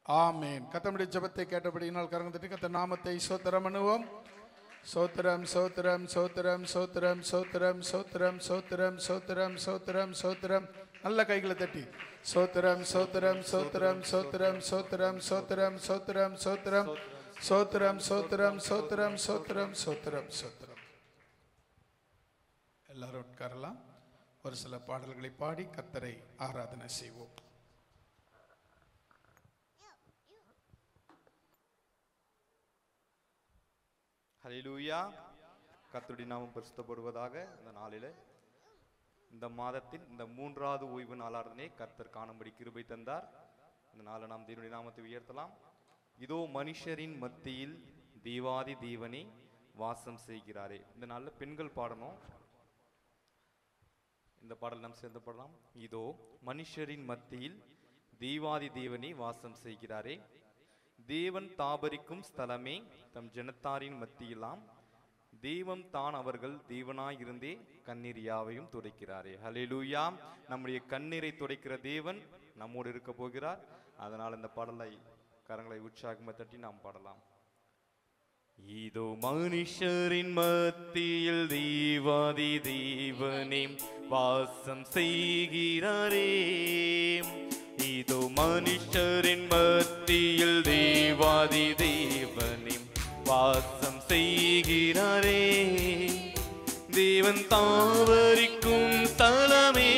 ஆமென். கர்த்தருடைய ஜெபத்தை கேட்டபடியினால் கரங்களை தட்டி கர்த்தர் நாமத்தை ஸ்தோத்திரம் பண்ணுவோம். சோத்திரம் சோத்திரம் சோத்திரம் சோத்திரம் சோத்திரம் சோத்திரம் சோத்திரம் சோத்திரம் சோத்திரம் சோத்திரம். நல்ல கைகளை தட்டி சோத்திரம் சோத்திரம் சோத்திரம் சோத்திரம் சோத்திரம் சோத்திரம் சோத்திரம் சோத்திரம் சோத்திரம் சோத்திரம் சோத்திரம் சோத்திரம் சோத்திரம் சோத்திரம். எல்லாரும் உட்காரலாம். ஒரு சில பாடல்களை பாடி கர்த்தரை ஆராதனை செய்வோம். ஹல்லேலூயா. கர்த்தருடைய நாமம் பரிசுத்தப்படுவதாக. இந்த நாளிலே இந்த மாதத்தின் இந்த 3வது ஓய்வு நாளானே கர்த்தர் காணும்படி கிருபை தந்தார். இந்த நாளை நாம் தேவனுடைய நாமத்தை உயர்த்தலாம். இதோ மனுஷரின் மத்தியில் தேவாதி தேவனே வாசம் செய்கிறாரே. இந்த நாளில் பெண்கள் பாடணும். இந்த பாடல் நாம் சேர்ந்து பாடலாம். இதோ மனுஷரின் மத்தியில் தேவாதி தேவனே வாசம் செய்கிறாரே. தேவன் தாபரிக்கும் ஸ்தலமே தம் ஜனத்தாரின் மத்தியிலாம். தெய்வம் தான் அவர்கள் தேவனாயிருந்தே கண்ணீர் யாவையும் துடைக்கிறாரே. ஹல்லேலூயா. நம்முடைய கண்ணீரை துடைக்கிற தேவன் நம்மோடு இருக்க போகிறார். அதனால் இந்த பாடலை கரங்களை உற்சாகமாக தட்டி நாம் பாடலாம். இதோ மனுஷரின் மத்தியில் தேவாதி தேவனே வாசம் செய்கிறாரே. இதோ மனுஷரின் மத்தியில் தேவாதி தேவனே வாசம் செய்கிறாரே. தேவன் தாவரிக்கும் தலமே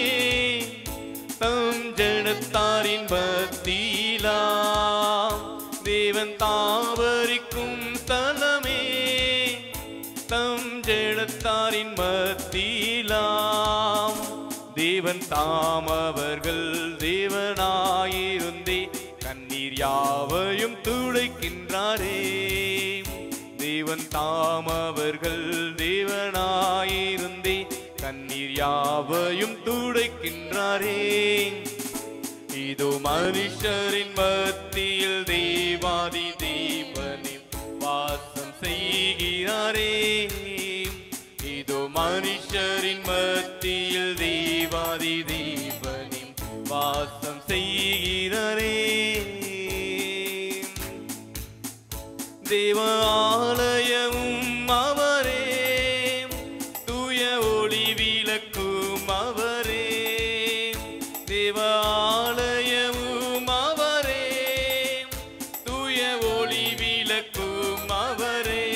தம் ஜனத்தாரின் மத்தியிலா. தேவன் தாவரிக்கும் தலமே தம் ஜனத்தாரின் மத்தியிலாம். தேவன் தாம் அவர்கள் தேவனாயிருந்தே கண்ணீர் யாவையும் துடைக்கின்றாரே. தேவன் தாம் அவர்கள் தேவனாயிருந்தே கண்ணீர் யாவையும் துடைக்கின்றாரே. இதோ மனுஷரின் மத்தியில் தேவாதி தேவனே வாசம் செய்கிறாரே. இதோ மனுஷரின் மத்தியில் தேவாதி தேவனே வாசம் செய்கிறாரே. தேவ ஆலயமும் அவரே, தூய ஒளி விளக்கும் அவரே. தேவ ஆலயமும் அவரே, தூய ஒளி விளக்கும் அவரே.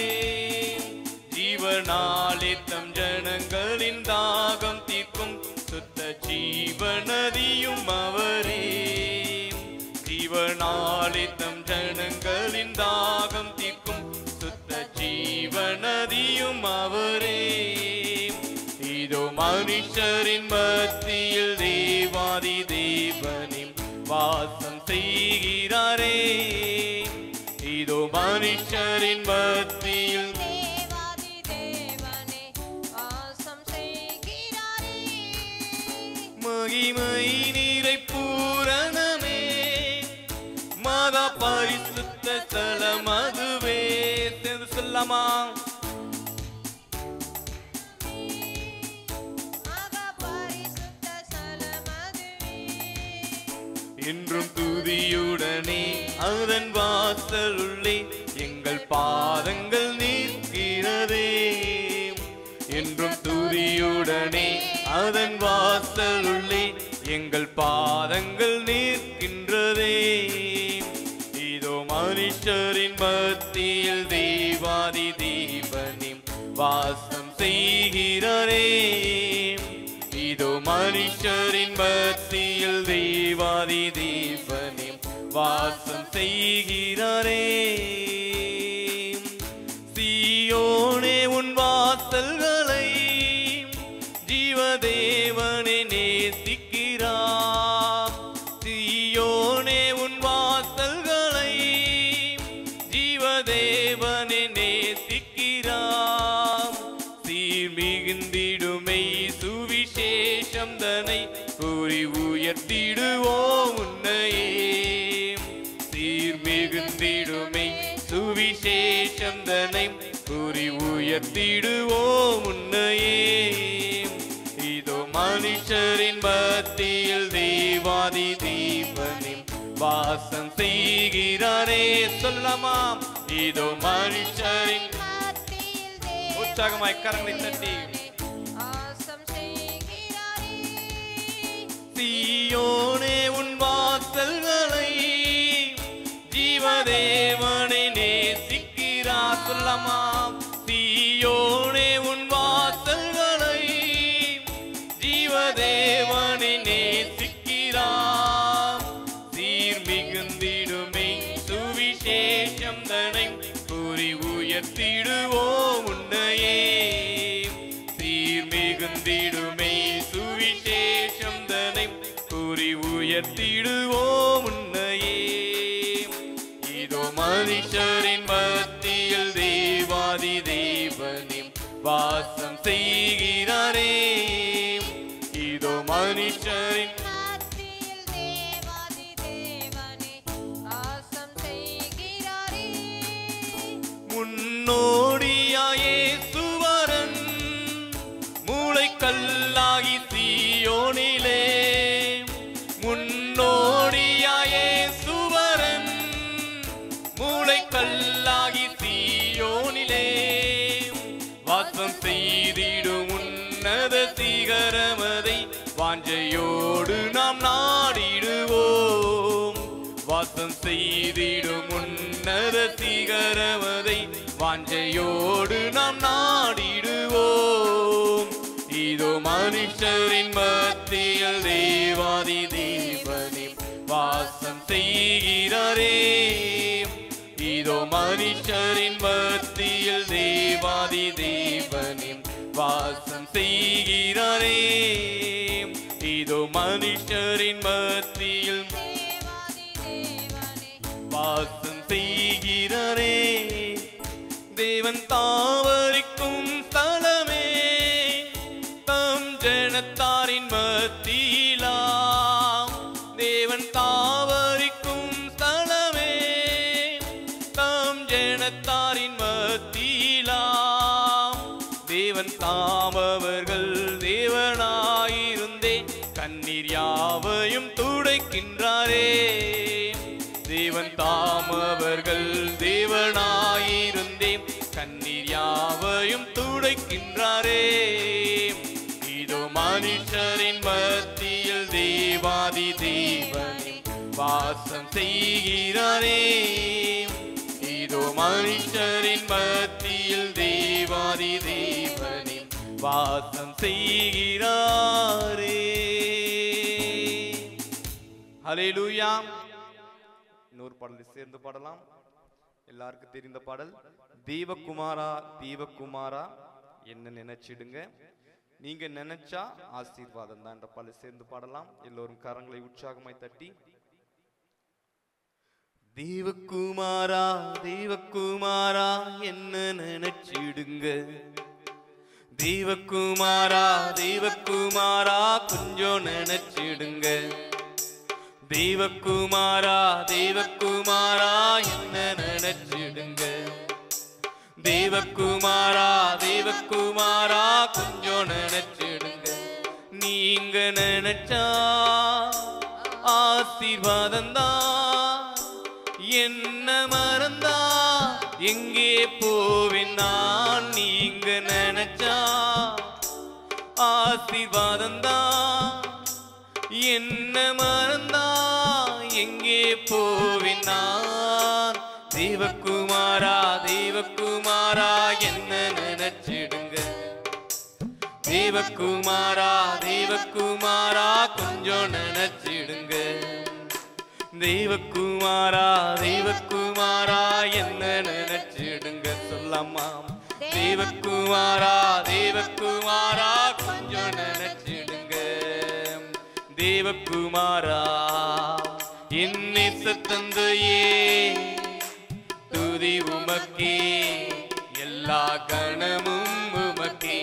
ஜீவனாலே தம் ஜனங்களின் தாகம் தீர்க்கும் சுத்த ஜீவநதியும் அவரே. ஜீவனாலே தம் ஜனங்களின் தாகம் தீர்க்கும் சுத்த ஜீவநதியும் அவரே. இதோ மனுஷரின் மத்தியில் தேவாதி தேவனே வாசம் செய்கிறாரே. இதோ மனுஷரின் மத்தியில் தேவாதி தேவனே வாசம் செய்கிறாரே. மகிமை நீரை பூரணமே மகா பரிசுத்த ஸ்தலம் அதுவே. சேர்ந்து சொல்லமா? மகா பரிசுத்த ஸ்தலம் அதுவே. என்றும் துதியுடனே அதன் வாசலுள்ளே எங்கள் பாதங்கள் நிற்கிறதே. என்றும் துதியுடனே அதன் வாசலுள்ளே எங்கள் பாதங்கள் நிற்கின்றதே. இதோ மனுஷரின் மத்தியில் தேவாதி தேவனே வாசம் செய்கிறாரே. இதோ மனுஷரின் மத்தியில் தேவாதி தேவனே வாசம் செய்கிறாரே. சீயோனே உன் வாசல்களை ஜீவதேவனே நேசிக்கிறார். சீயோனே உன் வாசல்களை ஜீவதேவனே நேசிக்கிறார். சீர் மிகுந்திடுமை சுவிசேஷம் தனை கூறி உயர்த்திடுவோம் உன்னையே. சீர் மிகுந்திடுமை சுவிசேஷம் தனை கூறி உயர்த்திடுவோம் உன்னையே. இதோ மனுஷரின் மத்தியில் தேவாதி தேவனே வாசம் செய்கிறாரே. சொல்லலாமா? இதோ மனுஷரின் மத்தியில் உற்சாகமாய் கரங்களை தட்டி வாசம் செய்கிறாரே. சீயோனே உன் வாசல்களை ஜீவதேவனை நேசிக்கிறார். சொல்லலாமா? சீயோனே உன் வாசல்களை ஜீவதேவனை நேசிக்கிறார். சீர் மிகுந்திடுமே சுவிசேஷம் தனை கூறி உயர்த்திடுவோம் உன்னையே. சீர் மிகுந்திடுமே சுவிசேஷம் தனை கூறி உயர்த்திடுவோம் உன்னையே. இதோ மனுஷரின் மத்தியில் தேவாதி தேவனே வாசம் செய்கிறாரே. இதோ மனுஷரின் மத்தியில் தேவாதி தேவனே வாசம் செய்கிறாரே. முன்னோடியாயே சுவரன் மூளைக்கல்லாகி சீயோனிலே. முன்னோடியாயே சுவரன் மூளைக்கல்லாகி சீயோனிலே. வாசம் செய்திடும் உன்னத சிகரமதை வாஞ்சையோடு நாம் நாடிடுவோம். வாசம் செய்திடும் உன்னத சிகரமதை வாஞ்சையோடு நாம் நாடிடுவோம். இதோ மனுஷரின் மத்தியில் தேவாதி தேவனே வாசம் செய்கிறாரே. இதோ மனுஷரின் மத்தியில் தேவாதி தேவனே வாசம் செய்கிறாரே. இதோ மனுஷரின் மத்தியில் தேவாதி தேவனே வாசம் செய்கிறாரே. தேவன் தாவரிக்கும் ஸ்தலமே தம் ஜனத்தாரின் மத்தியிலாம். தேவன் தாவரிக்கும் ஸ்தலமே தம் ஜனத்தாரின் மத்தியிலாம். தேவன் தாமவர்கள் தேவனாயிருந்தே கண்ணீர் யாவையும் துடைக்கின்றாரே. தேவன் தாமவர்கள் தேவனாயிருந்தே கண்ணீர் யாவையும் துடைக்கின்றாரே. இதோ மனுஷரின் மத்தியில் தேவாதி தேவனே வாசம் செய்கிறாரே. இதோ மனுஷரின் மத்தியில் தேவாதி தேவனே வாசம் செய்கிறாரே. ஹல்லேலூயா. இன்னொரு பாடலை சேர்ந்து பாடலாம். எல்லாருக்கும் தெரிந்த பாடல். தேவகுமாரா தேவகுமாரா என்ன நினைச்சிடுங்க, நீங்க நினைச்சா ஆசீர்வாதம் தான் என்ற பாடலை சேர்ந்து பாடலாம். எல்லோரும் கரங்களை உற்சாகமாய் தட்டி தேவகுமாரா தேவகுமாரா என்ன நினைச்சிடுங்க. தேவகுமாரா தேவகுமாரா கொஞ்சம் நினைச்சிடுங்க. தேவகுமாரா தேவகுமாரா என்ன நினைச்சிடுங்க. தேவகுமாரா தேவகுமாரா கொஞ்சம் நினைச்சிடுங்க. நீங்க நினைச்சா ஆசீர்வாதம் தான். என்ன மறந்தா எங்கே போவேன் நான். நீங்க நினைச்சா ஆசீர்வாதம் தான். என்ன மறந்தா எங்கே போவேன் நான். தேவகுமாரா தேவகுமாரா என்ன நினைச்சிடுங்க. தேவகுமாரா தேவகுமாரா கொஞ்சம் நினைச்சிடுங்க. தேவகுமாரா தேவகுமாரா என்ன நினைச்சிடுங்க. சொல்லம்மா. தேவகுமாரா தேவகுமாரா கொஞ்சம் நினைச்சிடுங்க. தேவகுமாரா என் நேச தந்தையே துதி உமக்கே, எல்லா கணமும் உமக்கே.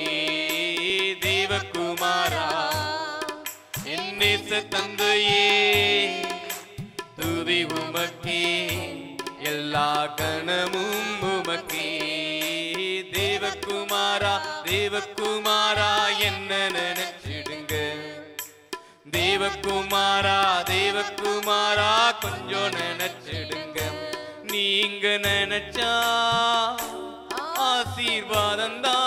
தேவகுமாரா என் நேச தந்தையே துதி உமக்கே, எல்லா கணமும் உமக்கே. தேவகுமாரா தேவகுமாரா என்ன நினைச்சிடுங்க. தேவகுமாரா தேவகுமாரா கொஞ்சம் நினைச்சிடுங்க. நீங்க நீங்க நினைச்சா ஆசீர்வாதந்தா,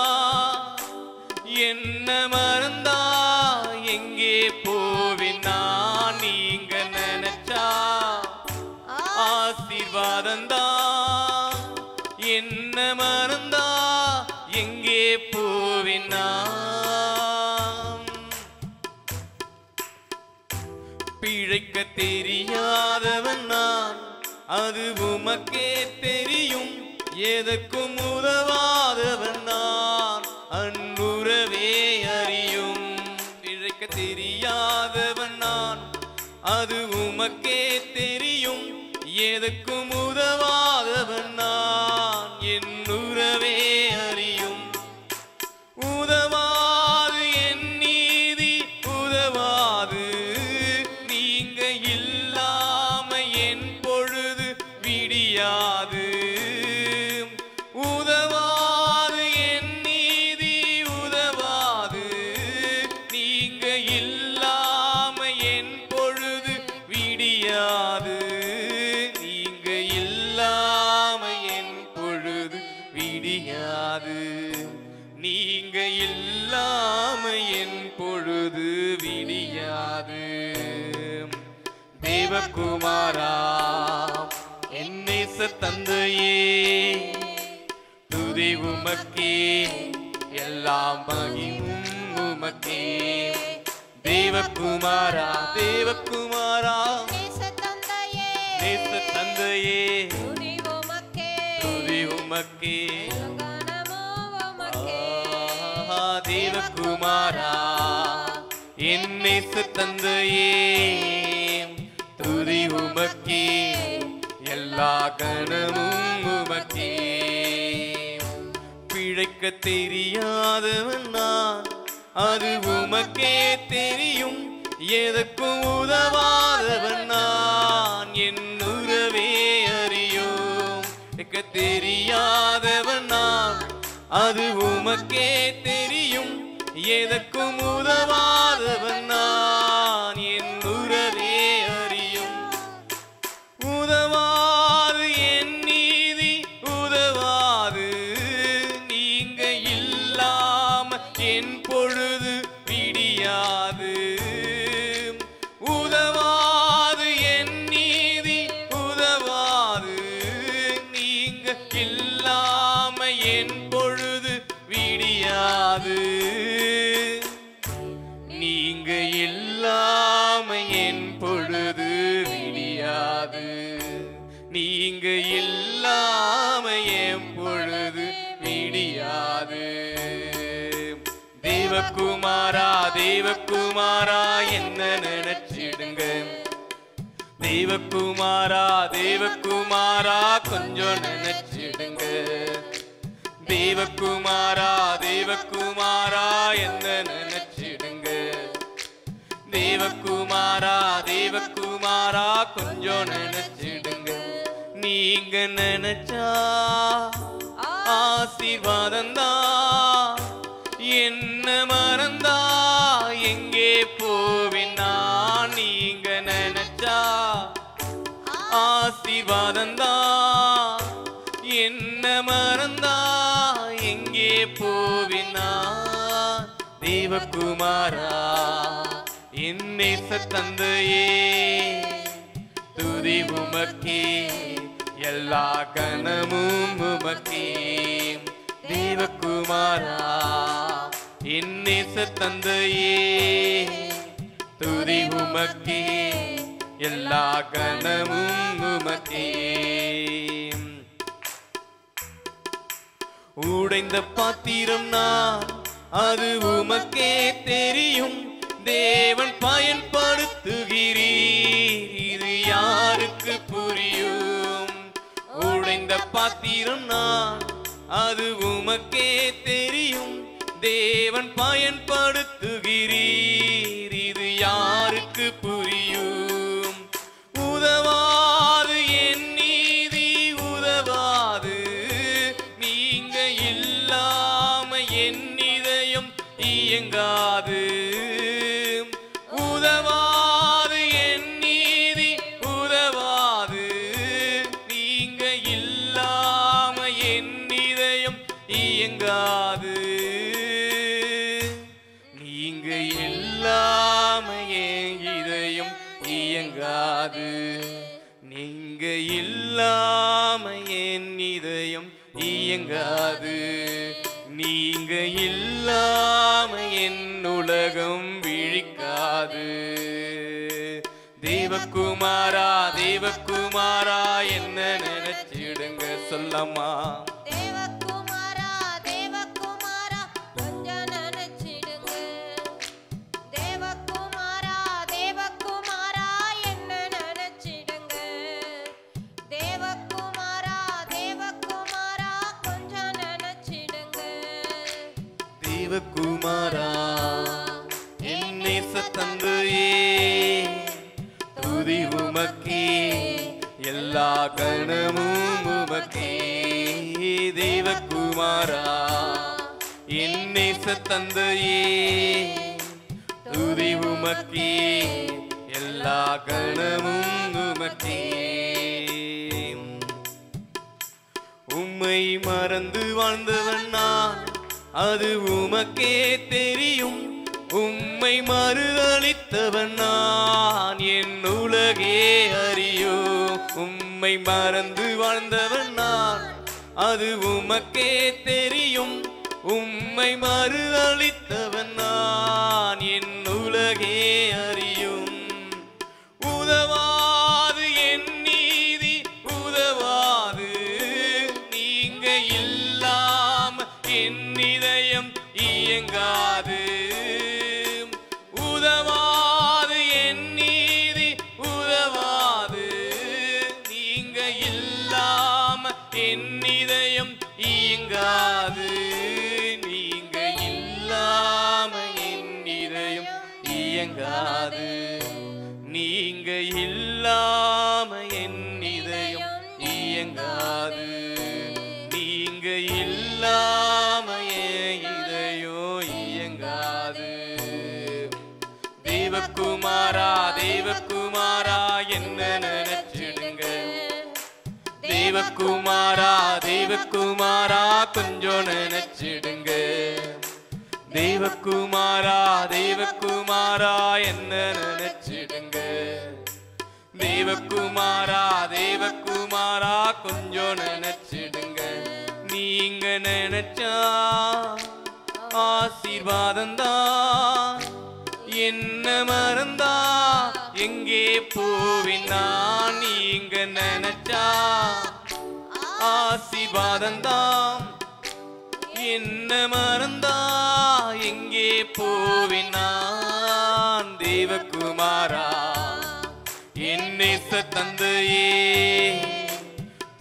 என்ன மறந்தா எங்கே போவினா, நீங்க நினைச்சா ஆசீர்வாதந்தா, என்ன மறந்தா எங்கே போவினா. பிழைக்க தெரியாதவன் நான், அது உமக்கே தெரியும். எதற்கும் உதவாதவன் நான், அன்புறவே அறியும். பிழைக்க தெரியாதவன் நான், அது உமக்கே தெரியும். எதற்கும் உதவாதவன் நான், என் உறவே அறியும். உதவாது என் நீதி உதவாது, நீங்க இல்லாம என் பொழுது விடியாது. உதவாது என் நீதி உதவாது, நீங்க இல்லாம என் பொழுது விடியாது. நீங்க இல்லாம என் பொழுது விடியாது. நீங்க இல்லாம என் பொழுது விடியாது. தேவகுமாரா என் நேச தந்தையே, துதி உமக்கே, எல்லாம் மகிமும் உமக்கே. தேவகுமாரா தேவகுமாரா நேச தந்தையே, துதி உமக்கே. தேவகுமாரா என் நேச தந்தையே, துதி உமக்கே, எல்லா கணமும் உமக்கே. பிழைக்க தெரியாதவன் நான், அது உமக்கே தெரியும். எதற்கும் உதவாதவன் நான், என் உறவே அறியும். பிழைக்க தெரியாதவன் நான், அது உமக்கே தெரியும். எதற்கும் உதவாதவன் நான், என் உறவே அறியும். உதவாது என் நீதி உதவாது, நீங்க இல்லாம என் பொழுது விடியாது. உதவாது என் நீதி உதவாது, நீங்க இல்லாம என் பொழுது விடியாது. நீங்க இல்லாம என் பொழுது விடியாது. நீங்க இல்லாம என் பொழுது விடியாது. தேவகுமாரா தேவகுமாரா என்ன நினைச்சிடுங்க. தேவகுமாரா தேவகுமாரா கொஞ்சம் நினைச்சிடுங்க. தேவகுமாரா தேவகுமாரா என்ன நினைச்சிடுங்க. தேவகுமாரா தேவகுமாரா கொஞ்சம் நினைச்சிடுங்க. நீங்க நினைச்சா ஆசீர்வாதந்தா, என்ன மறந்தா எங்கே போவினா. நீங்க நினைச்சா ஆசீர்வாதந்தா, என்ன மறந்தா எங்கே போவினா. தேவகுமாரா என் நேச தந்தையே, துதி உமக்கே, எல்லா கணமும் உமக்கே. தேவகுமாரா என் நேச தந்தையே, துதி உமக்கே, எல்லா கணமும் உமக்கே. உடைந்த பாத்திரம் நான், அது உமக்கே தெரியும். தேவன் பயன்படுத்துகிறீர், இது யாருக்கு புரியும். உடைந்த பாத்திரம் நான், அது உமக்கே தெரியும். தேவன் பயன்படுத்துகிறீர், இது யாருக்கு புரியும். உதவாது என் நீதி உதவாது, நீங்க இல்லாம என் இதயம் இயங்காது. உதவாது என் நீதி உதவாது, நீங்க இல்ல இயங்காது. நீங்க இல்லாம என் இதயம் இயங்காது. நீங்க இல்லாம என் இதயம் இயங்காது. நீங்க இல்லாம என் உலகம் விழிக்காது. தேவகுமாரா தேவகுமாரா என்ன நினைச்சிடுங்க சொல்லம்மா. தேவகுமாரா தேவகுமாரா கொஞ்சம் நினைச்சிடுங்க. தேவகுமாரா தேவகுமாரா என்ன நினைச்சிடுங்க. தேவகுமாரா தேவகுமாரா கொஞ்சம் நினைச்சிடுங்க. தேவகுமாரா என்னை சத்தந்தையே துதி உமக்கே எல்லா கணமும் உமக்கே. தேவகுமாரா என்னை சத்தந்தையே துதி உமக்கே எல்லா கணமும் உமக்கே. உம்மை மறந்து வாழ்ந்தவன் நான் அது உமக்கே தெரியும். உம்மை மறுதளித்தவன் நான் என் உலகே அறியோ. உம்மை மறந்து வாழ்ந்தவன் நான் அது உமக்கே தெரியும். உம்மை மறுதளித்தவன் நான் என் உலகே அறியும். உதவாது என் நீதி உதவாது. நீங்க இல்லாம என் இதயம் இயங்காது. உதவாது என் நீதி உதவாது. நீங்க இல்லாம என் இதயம் இயங்காது. நீங்க இல்லாம என் இதயம் இயங்காது. நீங்க இல்லாம என் இதயம் இயங்காது. நீங்க இல்லாம என் இதயம் இயங்காது. தேவகுமாரா தேவகுமாரா என்ன நினைச்சிடுங்க. தேவகுமாரா தேவகுமாரா கொஞ்சம் நினைச்சிடுங்க. தேவகுமாரா தேவகுமாரா என்ன நினைச்சிடுங்க. தேவகுமாரா தேவகுமாரா கொஞ்சம் நினைச்சிடுங்க. நீங்க நினைச்சா ஆசீர்வாதம்தான். என்ன மறந்தா எங்கே போவினா. நீங்க நினைச்சா ஆசீர்வாதம்தான். என்ன மறந்தா எங்கே போவினான். தேவகுமாரா என்னை தந்தையே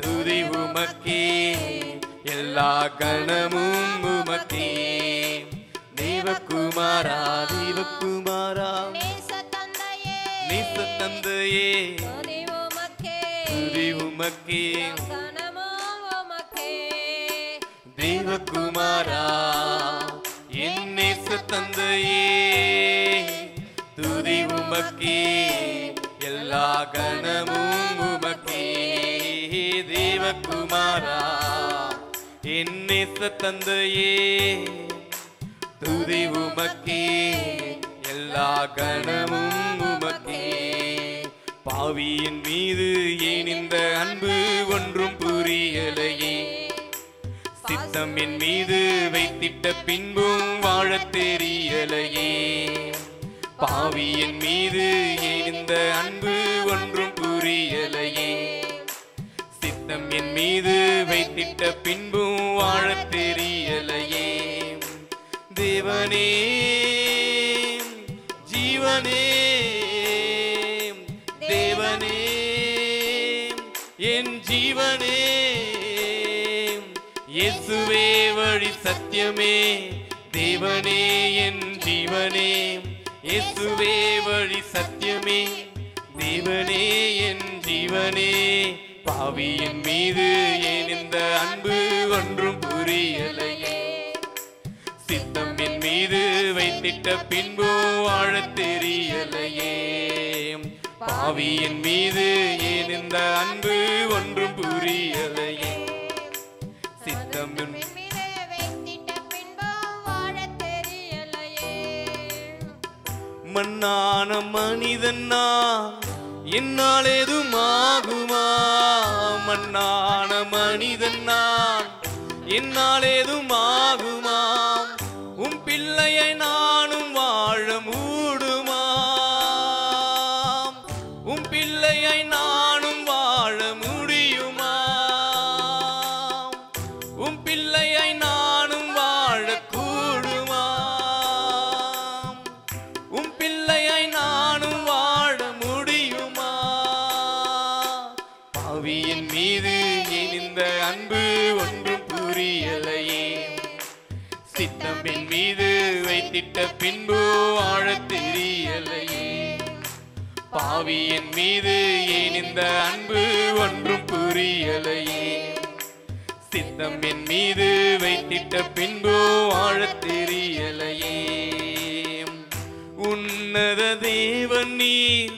துதி உமக்கே எல்லா கணமும் உமக்கே. தேவகுமாரா தேவகுமாரா நேச தந்தையே நேச தந்தையே துதி உமக்கே துதி உமக்கே. கணமும் உமக்கே. தேவகுமாரா என் நேச தந்தையே துதி உமக்கே எல்லா கணமும் உமக்கே. தேவகுமாரா என் நேச தந்தையே துதி உமக்கே எல்லா கணமும் உமக்கே. பாவியின் மீது ஏன் இந்த அன்பு ஒன்றும் புரியலையே. சித்தம் என் மீது வைத்திட்ட பின்பும் வாழத் தெரியலையே. பாவியின் மீது ஏன் இந்த அன்பு ஒன்றும் புரியலையே. சித்தம் என் மீது வைத்திட்ட பின்பும் வாழத் தெரியலையே. தேவனே ஜீவனே தேவனே என் ஜீவனே. இயேசுவே வழி சத்தியமே தேவனே என் ஜீவனே. இயேசுவே வழி சத்தியமே தேவனே என் ஜீவனே. பாவியின் மீது ஏன் இந்த அன்பு ஒன்றும் புரியலையே. சித்தம் என் மீது வைத்திட்ட பின்பு வாழத் தெரியலையே. பாவியின் மீது ஏன் இந்த அன்பு ஒன்றும் புரியலையே. சித்தம் என் மீது வைத்திட்ட மண்ணான மனிதன் நான், என்னால் ஏதும் ஆகுமா? மண்ணான மனிதன் நான், என்னால் ஏதும் ஆகுமா? உன் பிள்ளையை நானும் வாழ மூடுமா? உன் பிள்ளையை நானும் வாழ முடியுமா? உன் பிள்ளையை நானும் வாழ கூடுமா? உன் பிள்ளையை நானும் வாழ முடியுமா? பாவியின் மீது இந்த அன்பு ஒன்றும் புரியலையே, சித்தம்பின் மீது வைத்திட்ட பின்பு ஆழத் தெரியலையே. பாவியின் மீது ஏன் இந்த அன்பு ஒன்றும் புரியலையே, சித்தம்பின் மீது வைத்திட்ட பின்பு ஆழத் தெரியலையே. உன்னத தேவன் நீர்,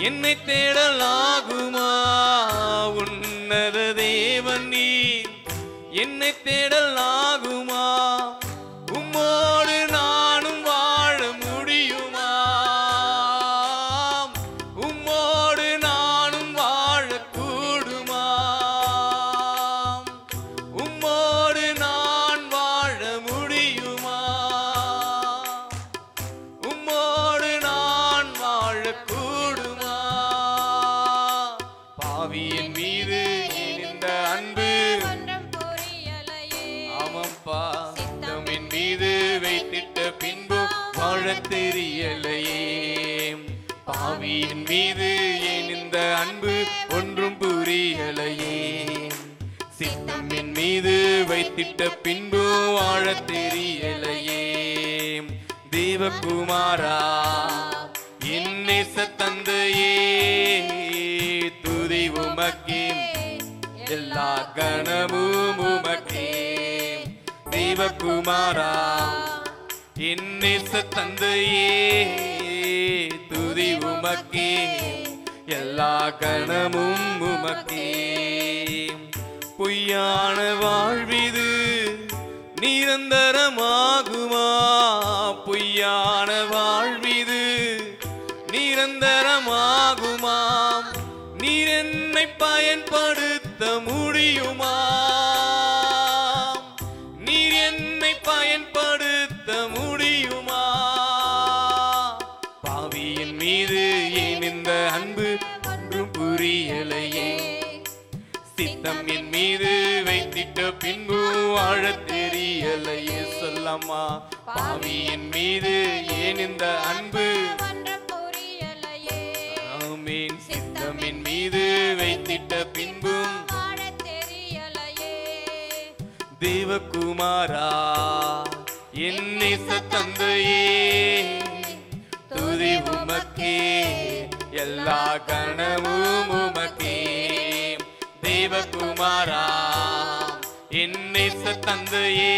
என்னை தேடலாகுமா? உன்னத தேவன் நீர், என்னை தேடலாகுமா? உம்மோடு நானும் வாழ முடியுமா? உம்மோடு நானும் வாழ கூடுமா? உம்மோடு நான் வாழ முடியுமா? உம்மோடு நான் வாழ கூடுமா? பாவியின் மீது இந்த அன்பு ஒன்றும் புரியலையே. ஆமப்பா, சித்தமின் மீது வைத்திட்ட பின்பு வாழத் தெரியலையே. பாவியின் மீது ஏன் இந்த அன்பு ஒன்றும் புரியலையே, சித்தமின் மீது வைத்திட்ட பின்பு வாழத் தெரியலையே. தேவகுமாரா என் நேச தந்தையே, துதி உமக்கே, எல்லா கணமும் உமக்கே. தேவகுமாரா என் நேச தந்தையே, துதி உமக்கே, எல்லா கணமும் உமக்கே. பொய்யான வாழ்விது நிரந்தரமாகுமா? பொய்யான வாழ்விது நிரந்தரமாகுமா? நீர் என்னை பயன்படுத்த முடியுமா? நீர் என்னை பயன்படுத்த முடியுமா? பாவியின் மீது ஏன் இந்த அன்பு ஒன்றும் புரியலையே, சித்தம் என் மீது வைத்திட்ட பின்பு வாழத் தெரியலையே. சொல்லம்மா, பாவியின் மீது ஏன் இந்த அன்பு ஒன்றும் புரியலையே. ஆமீன். சித்தம் என் மீது வைத்திட்ட பின்பும் வாழத் தெரியலையே. தேவகுமாரா என் நேச தந்தையே, துதி உமக்கே, எல்லா கணமும் உமக்கே. தேவகுமாரா என் நேச தந்தையே,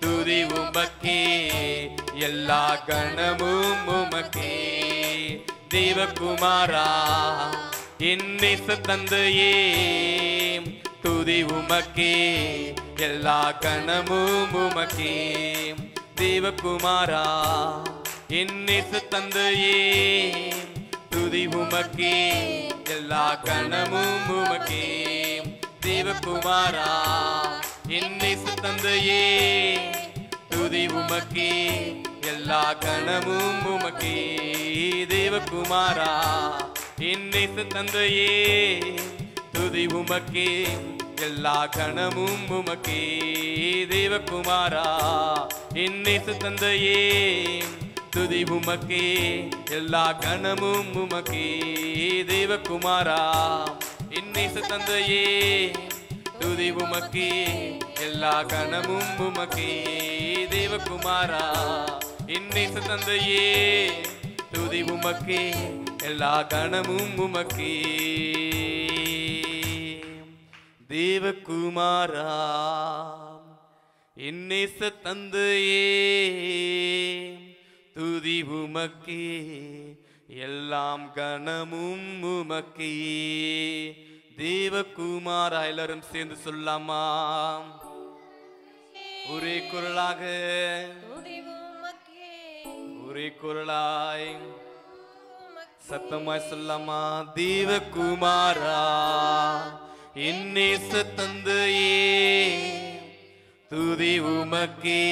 துதி உமக்கே, எல்லா கணமும் உமக்கே. தேவகுமாரா என் நேச தந்தையே, துதி உமக்கே, எல்லா கணமும் உமக்கே. தேவகுமாரா என் நேச தந்தையே, துதி உமக்கே, எல்லா கணமும் உமக்கே. தேவகுமாரா என் நேச தந்தையே, துதி உமக்கே, எல்லா கணமும் உமக்கே. தேவகுமாரா என் நேச தந்தையே, துதி உமக்கே, எல்லா கணமும் உமக்கே. தேவகுமாரா என் நேச தந்தையே, துதி உமக்கே, எல்லா கணமும் உமக்கே. தேவகுமாரா என் நேச தந்தையே, துதி உமக்கே, எல்லா கணமும் உமக்கே. தேவகுமாரா என் நேச தந்தையே, துதி உமக்கே, எல்லா கணமும் உமக்கே. தேவகுமாரா என் நேச தந்தையே, துதி உமக்கே, எல்லாம் கணமும் உமக்கே. தேவகுமாரா எல்லாரும் சேர்ந்து சொல்லாமா? ஒரே குரலாக துதி உமக்கே, ஒரே குரலாய் சத்தமாய் சொல்லாமா தேவகுமாரா என் நேச தந்தையே துதி உமக்கே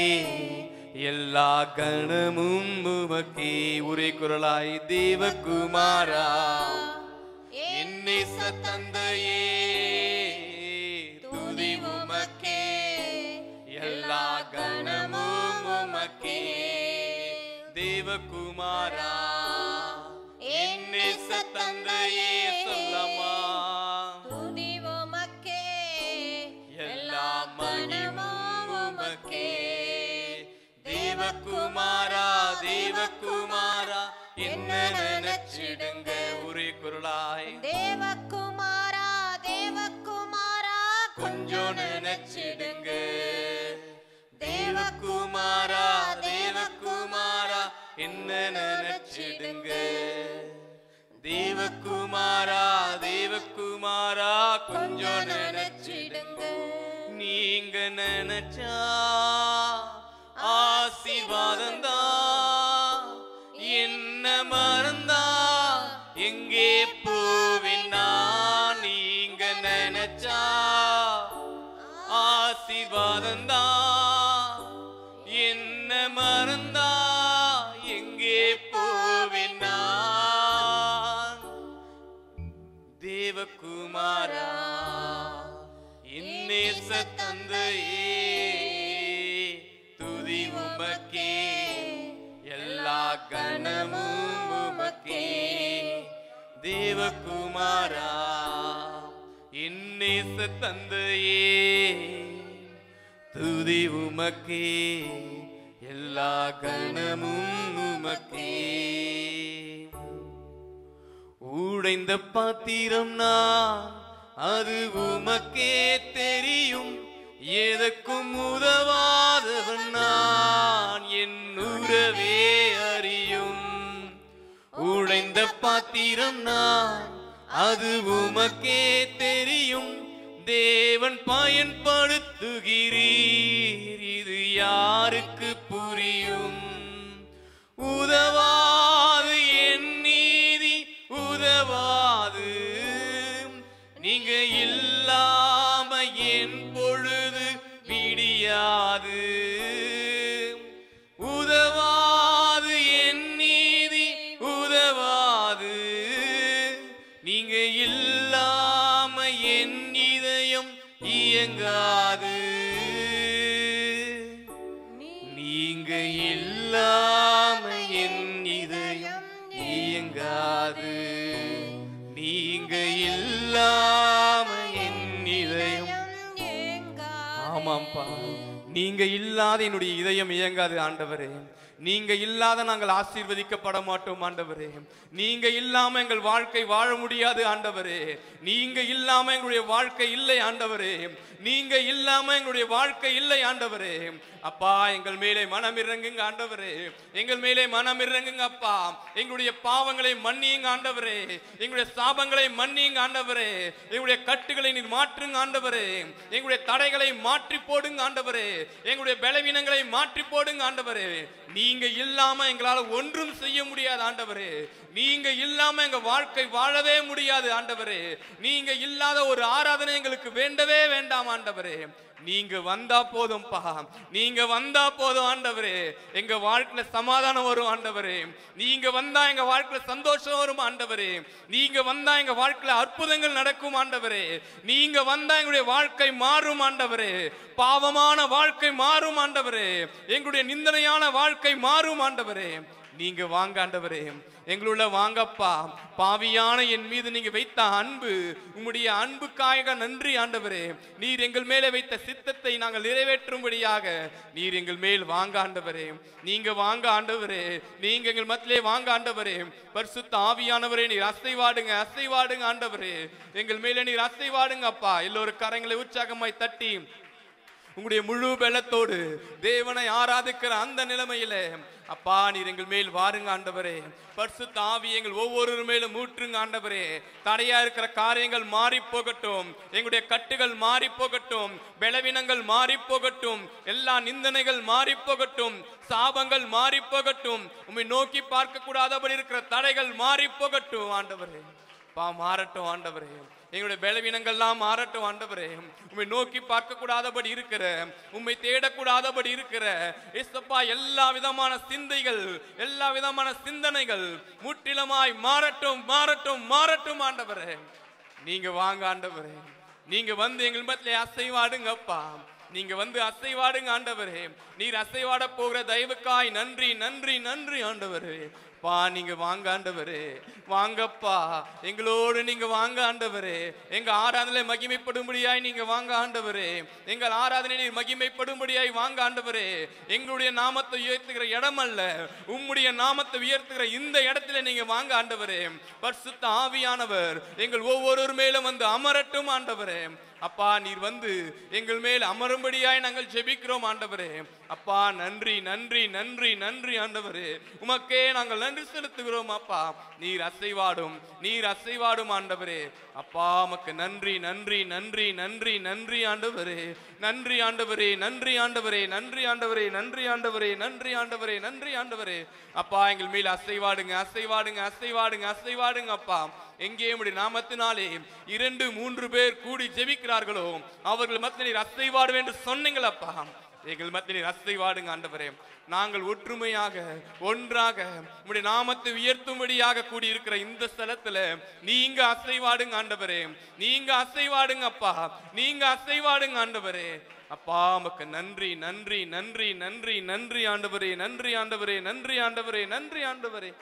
எல்லா கணமும் உமக்கே ஒரே குரலாய் தேவகுமாரா என் நேச தந்தையே துதி உமக்கே எல்லா கணமும் உமக்கே தேவகுமாரா என் நேச தந்தையே சொல்லமா துதி உமக்கே எல்லா மகிமும் உமக்கே தேவகுமாரா தேவகுமாரா என்ன நினைச்சிடுங்க ஒரே குரலாய் தேவகுமாரா தேவகுமாரா கொஞ்சம் நினைச்சிடுங்க தேவகுமாரா தேவகுமாரா என்ன நினைச்சிடுங்க தேவகுமாரா தேவகுமாரா கொஞ்சம் நினைச்சிடுங்க நீங்க நினைச்சா ஆசீர்வாதந்தா என்ன மறந்தா எங்கே போவினா நீங்க நினைச்சா ஆசீர்வாதந்தா என்ன மறந்தா எங்கே போவினா தேவகுமாரா என் நேச தந்தையே துதி உமக்கே எல்லா கணமும் உமக்கே தேவகுமாரா என் நேச தந்தையே துதி உமக்கே எல்லா கணமும் உமக்கே உடைந்த பாத்திரம் நான் அது உமக்கே தெரியும் எதற்கும் உதவாதவன் நான் என் உறவே அறியும் உடைந்த பாத்திரம் நான் அது உமக்கே தெரியும் தேவன் பயன்படுத்துகிறீர் இது யாருக்கு புரியும் உதவாது என் நீதி உதவாது நீங்க இல்லாம என் பொழுது விடியாது உதவாது என் நீதி உதவாது நீங்க இல்லாம என் இதயம் இயங்காது நீங்க இல்லாம என் இதயம் இயங்காது நீங்க இல்லாம என் இதயம் ஆமாம்பா நீங்க இல்லாத என்னுடைய இதயம் இயங்காது ஆண்டவரே நீங்க இல்லாத நாங்கள் ஆசீர்வதிக்கப்பட மாட்டோம் ஆண்டவரே நீங்க இல்லாம எங்கள் வாழ்க்கை வாழ முடியாது ஆண்டவரே நீங்க இல்லாம எங்களுடைய வாழ்க்கை இல்லை ஆண்டவரே நீங்க இல்லாம எங்களுடைய வாழ்க்கை இல்லை ஆண்டவரே அப்பா எங்கள் மேலே மனம் இறங்குங்க ஆண்டவரே எங்கள் மேலே மனம் இறங்குங்க அப்பா எங்களுடைய பாவங்களை மன்னியுங்க ஆண்டவரே எங்களுடைய சாபங்களை மன்னியுங்க ஆண்டவரே எங்களுடைய கட்டுகளை நீர் மாற்றுங்க ஆண்டவரே எங்களுடைய தடைகளை மாற்றி போடுங்க ஆண்டவரே எங்களுடைய பலவீனங்களை மாற்றி போடுங்க ஆண்டவரே நீங்க இல்லாம எங்களால ஒன்றும் செய்ய முடியாது ஆண்டவரே நீங்க இல்லாம எங்க வாழ்க்கை வாழவே முடியாது ஆண்டவரே நீங்க இல்லாத ஒரு ஆராதனை எங்களுக்கு வேண்டவே வேண்டாம் ஆண்டவரே நீங்க வந்தா போதும்பா நீங்க வந்தா போதும் ஆண்டவரே எங்க வாழ்க்கையில சமாதானம் வரும் ஆண்டவரே நீங்க வந்தா எங்க வாழ்க்கையில சந்தோஷம் வரும் ஆண்டவரே நீங்க வந்தா எங்க வாழ்க்கையில அற்புதங்கள் நடக்கும் ஆண்டவரே நீங்க வந்தா எங்களுடைய வாழ்க்கை மாறும் ஆண்டவரே பாவமான வாழ்க்கை மாறும் ஆண்டவரே எங்களுடைய நிந்தனையான வாழ்க்கை மாறும் ஆண்டவரே நீங்க வாங்க ஆண்டவரே எங்களுள்ள வாங்கப்பா பாவியான என் மீது நீங்க வைத்த அன்பு உம்முடைய அன்புக்காக நன்றி ஆண்டவரே நீர் எங்கள் மேலே வைத்த சித்தத்தை நாங்கள் நிறைவேற்றும்படியாக நீர் எங்கள் மேல் வாங்க ஆண்டவரே நீங்க வாங்க ஆண்டவரே நீங்க எங்கள் மத்தியிலே வாங்க ஆண்டவரே பரிசுத்த ஆவியானவரே நீர் அசைவாடுங்க ஆண்டவரே எங்கள் மேலே நீர் அசைவாடுங்க அப்பா எல்லோரும் கரங்களை உற்சாகமாய் தட்டி உங்களுடைய முழு பலத்தோடு தேவனை ஆராதிக்கிற அந்த நிலைமையில அப்பா நீர் எங்கள் மேல் வாருங்க ஆண்டவரே. பரிசுத்த ஆவியை எங்கள் ஒவ்வொரு மேலும் ஊற்றுங்க ஆண்டவரே. தடையா இருக்கிற காரியங்கள் மாறி போகட்டும், எங்களுடைய கட்டுகள் மாறி போகட்டும், பலவீனங்கள் மாறி போகட்டும், எல்லா நிந்தனைகள் மாறி போகட்டும், சாபங்கள் மாறி போகட்டும், உம்மை நோக்கி பார்க்க கூடாதபடி இருக்கிற தடைகள் மாறி போகட்டும் ஆண்டவரே. மாறட்டும் ஆண்டவரே. எங்களுடைய பலவீனங்கள்லாம் மாறட்டும் ஆண்டவரே. உம்மை நோக்கி பார்க்க கூடாதபடி இருக்கிற, உம்மை தேடக்கூடாதபடி இருக்கிற இயேசுப்பா எல்லா விதமான சிந்தைகள், எல்லா விதமான சிந்தனைகள் முற்றிலுமாய் மாறட்டும் மாறட்டும் மாறட்டும் ஆண்டவரே. நீங்க வாங்க ஆண்டவரே. நீங்க வந்து எங்கள் மத்தியிலே அசைவாடுங்கப்பா. நீங்க வந்து அசைவாடுங்க ஆண்டவரே. நீர் அசைவாட போகிற தயவுக்காய் நன்றி நன்றி நன்றி ஆண்டவரே. நீங்க வாங்க ஆண்டவரே. வாங்கப்பா, எங்களோடு நீங்க வாங்க ஆண்டவரே. எங்க ஆராதனை மகிமைப்படும்படியாய் நீங்க வாங்க ஆண்டவரே. எங்கள் ஆராதனை நீர் மகிமைப்படும்படியாய் வாங்க ஆண்டவரே. எங்களுடைய நாமத்தை உயர்த்துகிற இடம் அல்ல, உம்முடைய நாமத்தை உயர்த்துகிற இந்த இடத்துல நீங்க வாங்க ஆண்டவரே. பரிசுத்த ஆவியானவர் எங்கள் ஒவ்வொரு மேலும் வந்து அமரட்டும் ஆண்டவரே. அப்பா நீர் வந்து எங்கள் மேல் அமரும்படியாய் நாங்கள் ஜெபிக்கிறோம் ஆண்டவரே. அப்பா நன்றி நன்றி நன்றி நன்றி ஆண்டவரே. உமக்கே நாங்கள் நன்றி செலுத்துகிறோம் அப்பா. நீர் அசைவாடும், நீர் அசைவாடும் ஆண்டவரே. அப்பா உமக்கு நன்றி நன்றி நன்றி நன்றி நன்றி ஆண்டவரே. நன்றி ஆண்டவரே, நன்றி ஆண்டவரே, நன்றி ஆண்டவரே, நன்றி ஆண்டவரே, நன்றி ஆண்டவரே, நன்றி ஆண்டவரே. அப்பா எங்கள் மேல் அசைவாடுங்க அசைவாடுங்க அசைவாடுங்க அசைவாடுங்க அப்பா. எங்கே உம்முடைய நாமத்தினாலே 2-3 பேர் கூடி ஜெபிக்கிறார்களோ அவர்கள் மத்தியில் அசைவாடு என்று சொன்னீங்களப்பா. எங்கள் மத்தியில் அசைவாடுங்க ஆண்டவரே. நாங்கள் ஒற்றுமையாக ஒன்றாக உம்முடைய நாமத்தை உயர்த்தும்படியாக கூடியிருக்கிற இந்த ஸ்தலத்துல நீங்க அசைவாடுங்க ஆண்டவரே. நீங்க அசைவாடுங்க அப்பா. நீங்க அசைவாடுங்க ஆண்டவரே. அப்பா உமக்கு நன்றி நன்றி நன்றி நன்றி நன்றி ஆண்டவரே. நன்றி ஆண்டவரே, நன்றி ஆண்டவரே, நன்றி ஆண்டவரே.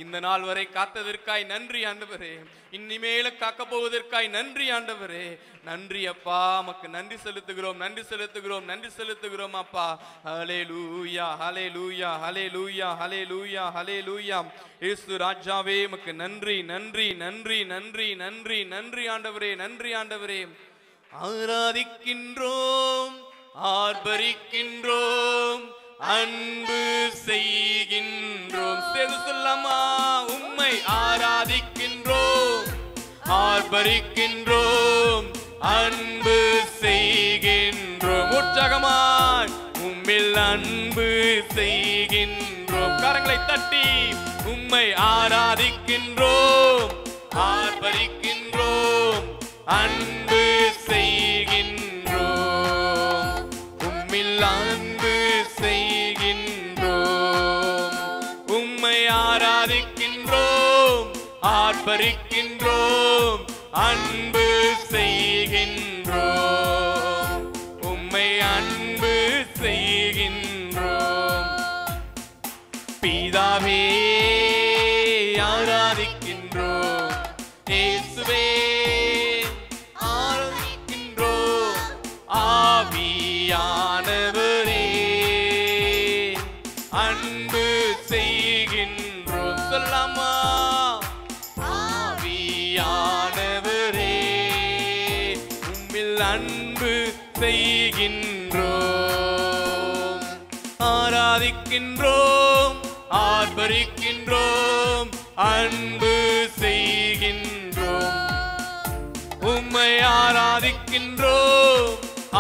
இந்த நாள் வரை காத்ததற்காய் நன்றி ஆண்டவரே. இனிமேல காக்க போவதற்காய் நன்றி ஆண்டவரே. நன்றி அப்பா, உமக்கு நன்றி செலுத்துகிறோம் நன்றி செலுத்துகிறோம் நன்றி செலுத்துகிறோம் அப்பா. ஹல்லேலூயா ஹல்லேலூயா ஹல்லேலூயா ஹல்லேலூயா ஹல்லேலூயா. இயேசு ராஜாவே உமக்கு நன்றி நன்றி நன்றி நன்றி நன்றி நன்றி ஆண்டவரே. நன்றி ஆண்டவரே. ஆராதிக்கின்றோம் ஆர்ப்பரிக்கின்றோம் அன்பு செய்கின்றோம். சொல்லாமா, உம்மை ஆராதிக்கின்றோம் ஆர்ப்பரிக்கின்றோம் அன்பு செய்கின்றோம். உற்சாகமாய் உம்மில் அன்பு செய்கின்றோம். கரங்களை தட்டி உம்மை ஆராதிக்கின்றோம் ஆர்ப்பரிக்கின்றோம் அன்பு செய்கின்றோம். உம்மில் அன்பு செய்கின்றோம். உம்மை ஆராதிக்கின்றோம் ஆர்ப்பரிக்கின்றோம் அன்பு செய்கின்றோம். உம்மை அன்பு செய்கின்றோம். பிதாவே ஆராதிக்கின்றோம். இயேசுவே ஆராதிக்கின்றோம். ஆவியானவரே அன்பு செய்கின்றோம். சொல்லாமா, ஆவியானவரே உம்மில் அன்பு செய்கின்றோம். ஆராதிக்கின்றோம் ஆர்ப்பரிக்கின்றோம் அன்பு செய்கின்றோம். உம்மை ஆராதிக்கின்றோம்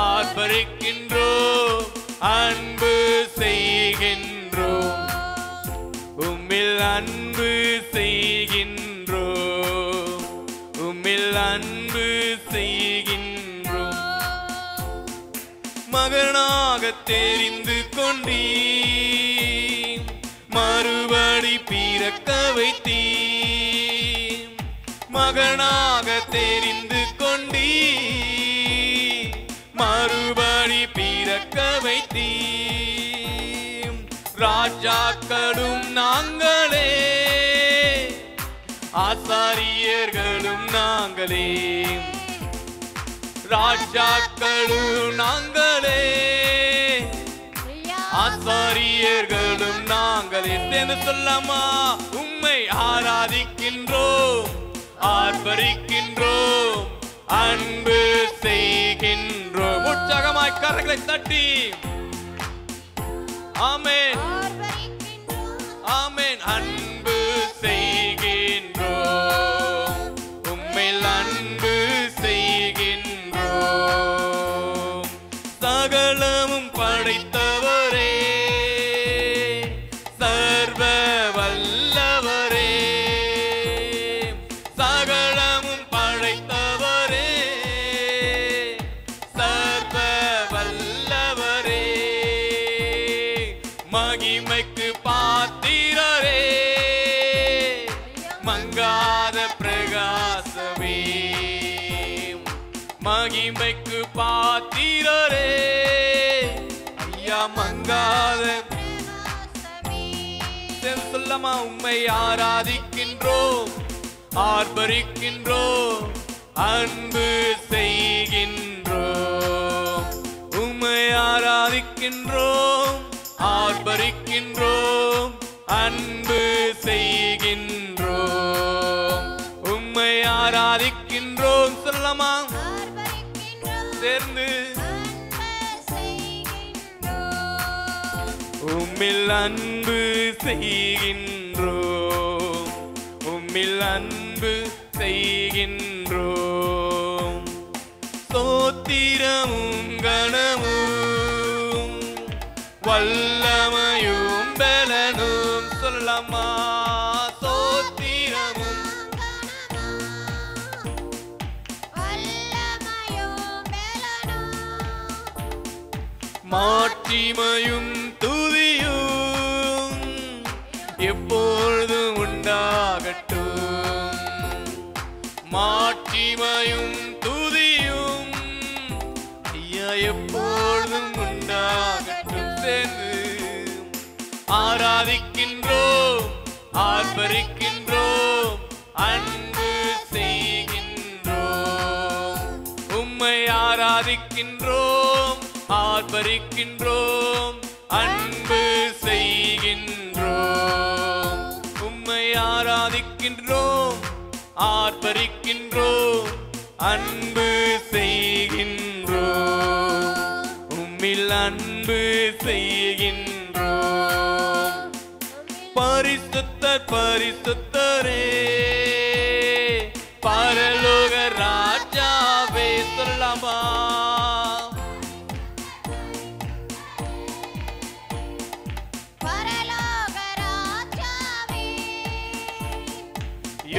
ஆர்ப்பரிக்கின்றோம் அன்பு செய்கின்றோம். உம்மில் அன்பு செய்கின்றோம். உம்மில் அன்பு செய்கின்றோம். மகனாக தெரிந்து கொண்டீர், மறுபடி பிறக்க வைத்தீர். மகனாக தெரிந்து கொண்டீர், மறுபடி பிறக்க வைத்தீர். ராஜாக்களும் நாங்களே, ஆசாரியர்களும் நாங்களே. ராஜாக்களும் நாங்களே, ஆசாரியர்களும் நாங்களே. சேர்ந்து சொல்லாமா, உம்மை ஆராதிக்கின்றோம் ஆர்ப்பரிக்கின்றோம் அன்பு செய்கின்றோம். உற்சாகம் கரங்களை தட்டி ஆமென் ஆமென். அன்பு செய்கின்றோம், உம்மில் அன்பு செய்கின்றோம். சகலமும் படைத்தவரே, சர்வ வல்லவரே, சகலமும் படைத்தவரே, சர்வ வல்லவரே, மகிமைக்கு பாத்திரரே, மங்காத பிரகாசமே, மகிமைக்கு பாத்திரரே, ஐயா மங்காத சொல்லமா. உம்மை ஆராதிக்கின்றோம், ஆர்ப்பரிக்கின்றோம், அன்பு செய்கின்றோம். உம்மை ஆராதிக்கின்றோம், ஆர்ப்பரிக்கின்றோம், அன்பு செய்கின்றோம். உம்மை ஆராதிக்கின்றோம் சொல்லமா சேர்ந்து. உம்மில் அன்பு செய்கின்றோம், உம்மில் அன்பு செய்கின்றோம். ஸ்தோத்திரமும் கனமும் வல்லமையும் பலனும் சொல்லமா. ஸ்தோத்திரமும் மாட்சிமையும் துதியும் எப்பொழுதும் உண்டாகட்டும். மாட்சிமையும் துதியும் ஐயா எப்பொழுதும் உண்டாகட்டும். சேர்ந்து ஆராதிக்கின்றோம், ஆர்ப்பரிக்கின்றோம், அன்பு செய்கின்றோம். உம்மை ஆராதிக்கின்றோம், ஆர்ப்பரிக்கின்றோம், அன்பு செய்கின்றோம். உம்மை ஆராதிக்கின்றோம், ஆர்ப்பரிக்கின்றோம், அன்பு செய்கின்றோம். உம்மில் அன்பு செய்கின்றோம். பரிசுத்தர் பரிசுத்தரே, பரலோக ராஜாவே சொல்லமா.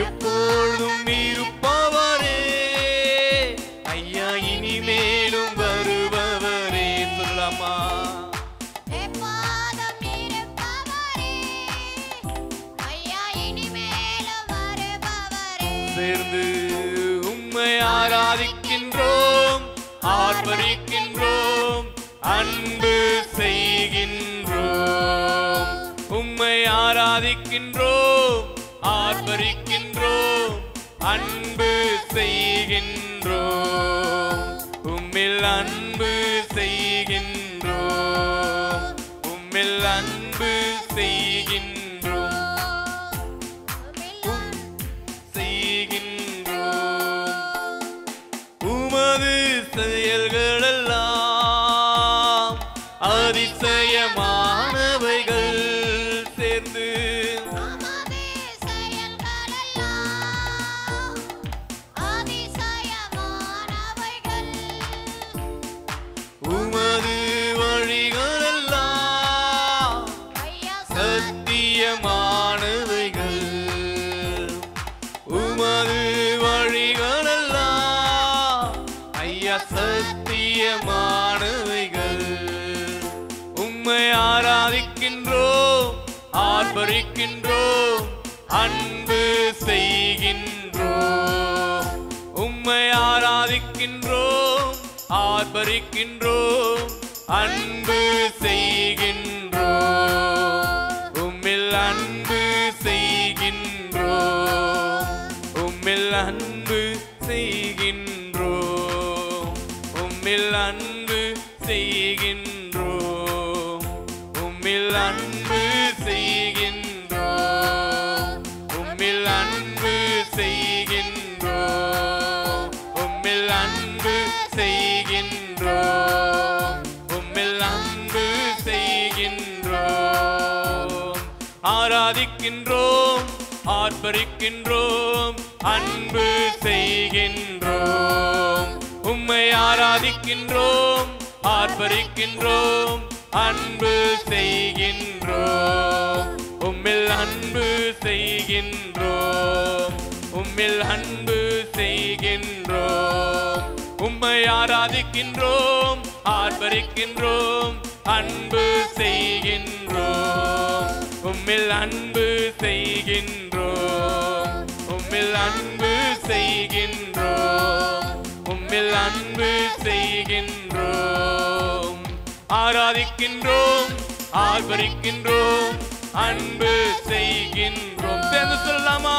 எப்பொழுதும் இருப்பவரே, ஐயா இனிமேலும் வருபவரே சொல்லமா. சேர்ந்து உம்மை ஆராதிக்கின்றோம், ஆர்ப்பரிக்கின்றோம், அன்பு செய்கின்றோம். உம்மை ஆராதிக்கின்றோம், ஆர்ப்பரிக்கின்றோம், அன்பு செய்கின்றோம். உம்மில் அன்பு செய்கின்றோம், உம்மில் அன்பு செய்கின்றோம், செய்கின்றோம். உமது செயல்களெல்லாம் அதிசயமானவைகள். சேர்ந்து உமது வழிகளெல்லாம் சத்தியமானவைகள். உமது வழிகளெல்லாம் ஐயா சத்தியமானவைகள். உம்மை ஆராதிக்கின்றோம், ஆர்ப்பரிக்கின்றோம், அன்பு செய்கின்றோம். உம்மை ஆராதிக்கின்றோம், ஆர்ப்பரிக்கின்றோம், அன்பு செய்கின்றோம். உம்மில் அன்பு செய்கின்றோம், உம்மில் அன்பு செய்கின்றோம், உம்மில் அன்பு செய்கின்றோம், உம்மில் அன்பு செய்கின்றோம், உம்மில் அன்பு செய்கின்றோம், உம்மில் அன்பு செய்கின்றோம். ஆராதிக்கின்றோம் ஆர்ப்பரிக்கின்றோம் அன்பு செய்கின்றோம். உம்மை ஆராதிக்கின்றோம் ஆர்ப்பரிக்கின்றோம் அன்பு செய்கின்றோம். உம்மில் அன்பு செய்கின்றோம் உம்மில் அன்பு செய்கின்றோம். உம்மை ஆராதிக்கின்றோம் ஆர்ப்பரிக்கின்றோம் அன்பு செய்கின்றோம். உம்மில் அன்பு செய்கின்றோம் உம்மில் அன்பு செய்கின்றோம் உம்மில் அன்பு செய்கின்றோம். ஆராதிக்கின்றோம் ஆர்ப்பரிக்கின்றோம் அன்பு செய்கின்றோம். சேர்ந்து சொல்லலாமா?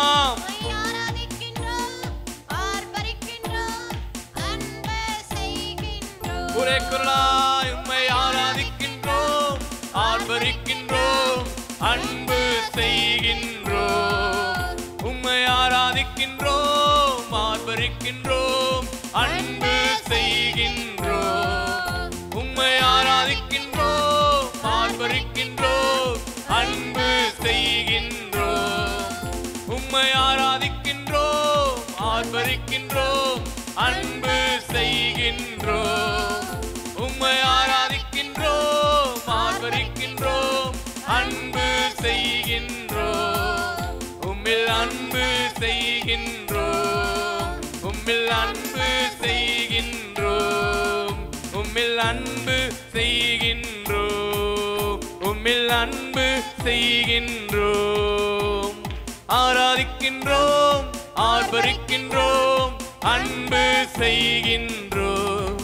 ஒரே குரலாய் உம்மை ஆராதிக்கின்றோம் ஆர்ப்பரிக்கின்றோம் அன்பு செய்கின்றோம். உம்மை ஆராதிக்கின்றோம் ஆர்ப்பரிக்கின்றோம் அன்பு செய்கின்றோம். உம்மை ஆராதிக்கின்றோம் ஆர்ப்பரிக்கின்றோம் அன்பு செய்கின்றோம். உம்மை ஆராதிக்கின்றோம் ஆர்ப்பரிக்கின்றோம் அன்பு செய்கின்றோம். உம்மை ஆராதிக்கின்றோம் ஆர்ப்பரிக்கின்றோம் அன்பு செய்கின்றோம். உம்மில் அன்பு செய்கின்றோம் உம்மில் அன்பு செய்கின்றோம் உம்மில் அன்பு செய்கின்றோம் உம்மில் அன்பு செய்கின்றோம். ஆராதிக்கின்றோம் ஆர்ப்பரிக்கின்றோம் அன்பு செய்கின்றோம்.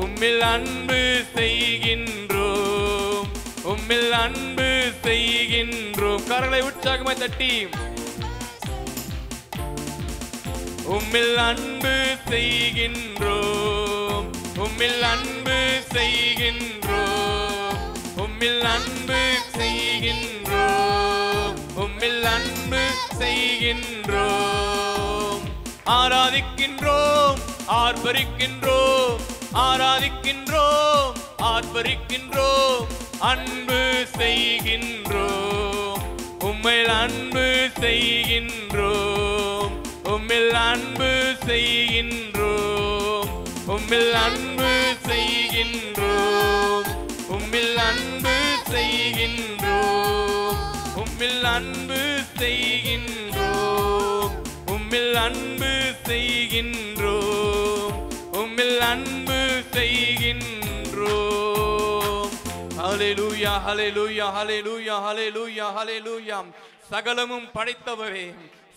உம்மில் அன்பு செய்கின்றோம் உம்மில் அன்பு செய்கின்றோம். கரங்களை உற்சாகமாய் தட்டி உம்மில் அன்பு செய்கின்றோம் உம்மில் அன்பு செய்கின்றோம் உம்மில் அன்பு செய்கின்றோம் உம்மில் அன்பு செய்கின்றோம். ஆராதிக்கின்றோம் ஆர்ப்பரிக்கின்றோம் ஆராதிக்கின்றோம் ஆர்ப்பரிக்கின்றோம் அன்பு செய்கின்றோம். உம்மில் அன்பு செய்கின்றோம் உம்மில் அன்பு செய்கின்றோம் உம்மில் அன்பு செய்கின்றோம் உம்மில் அன்பு செய்கின்றோம் உம்மில் அன்பு செய்கின்றோம் உம்மில் அன்பு செய்கின்றோம் உம்மில் அன்பு செய்கின்றோம். ஹல்லேலூயா ஹல்லேலூயா ஹல்லேலூயா ஹல்லேலூயா ஹல்லேலூயா. சகலமும் படைத்தவரே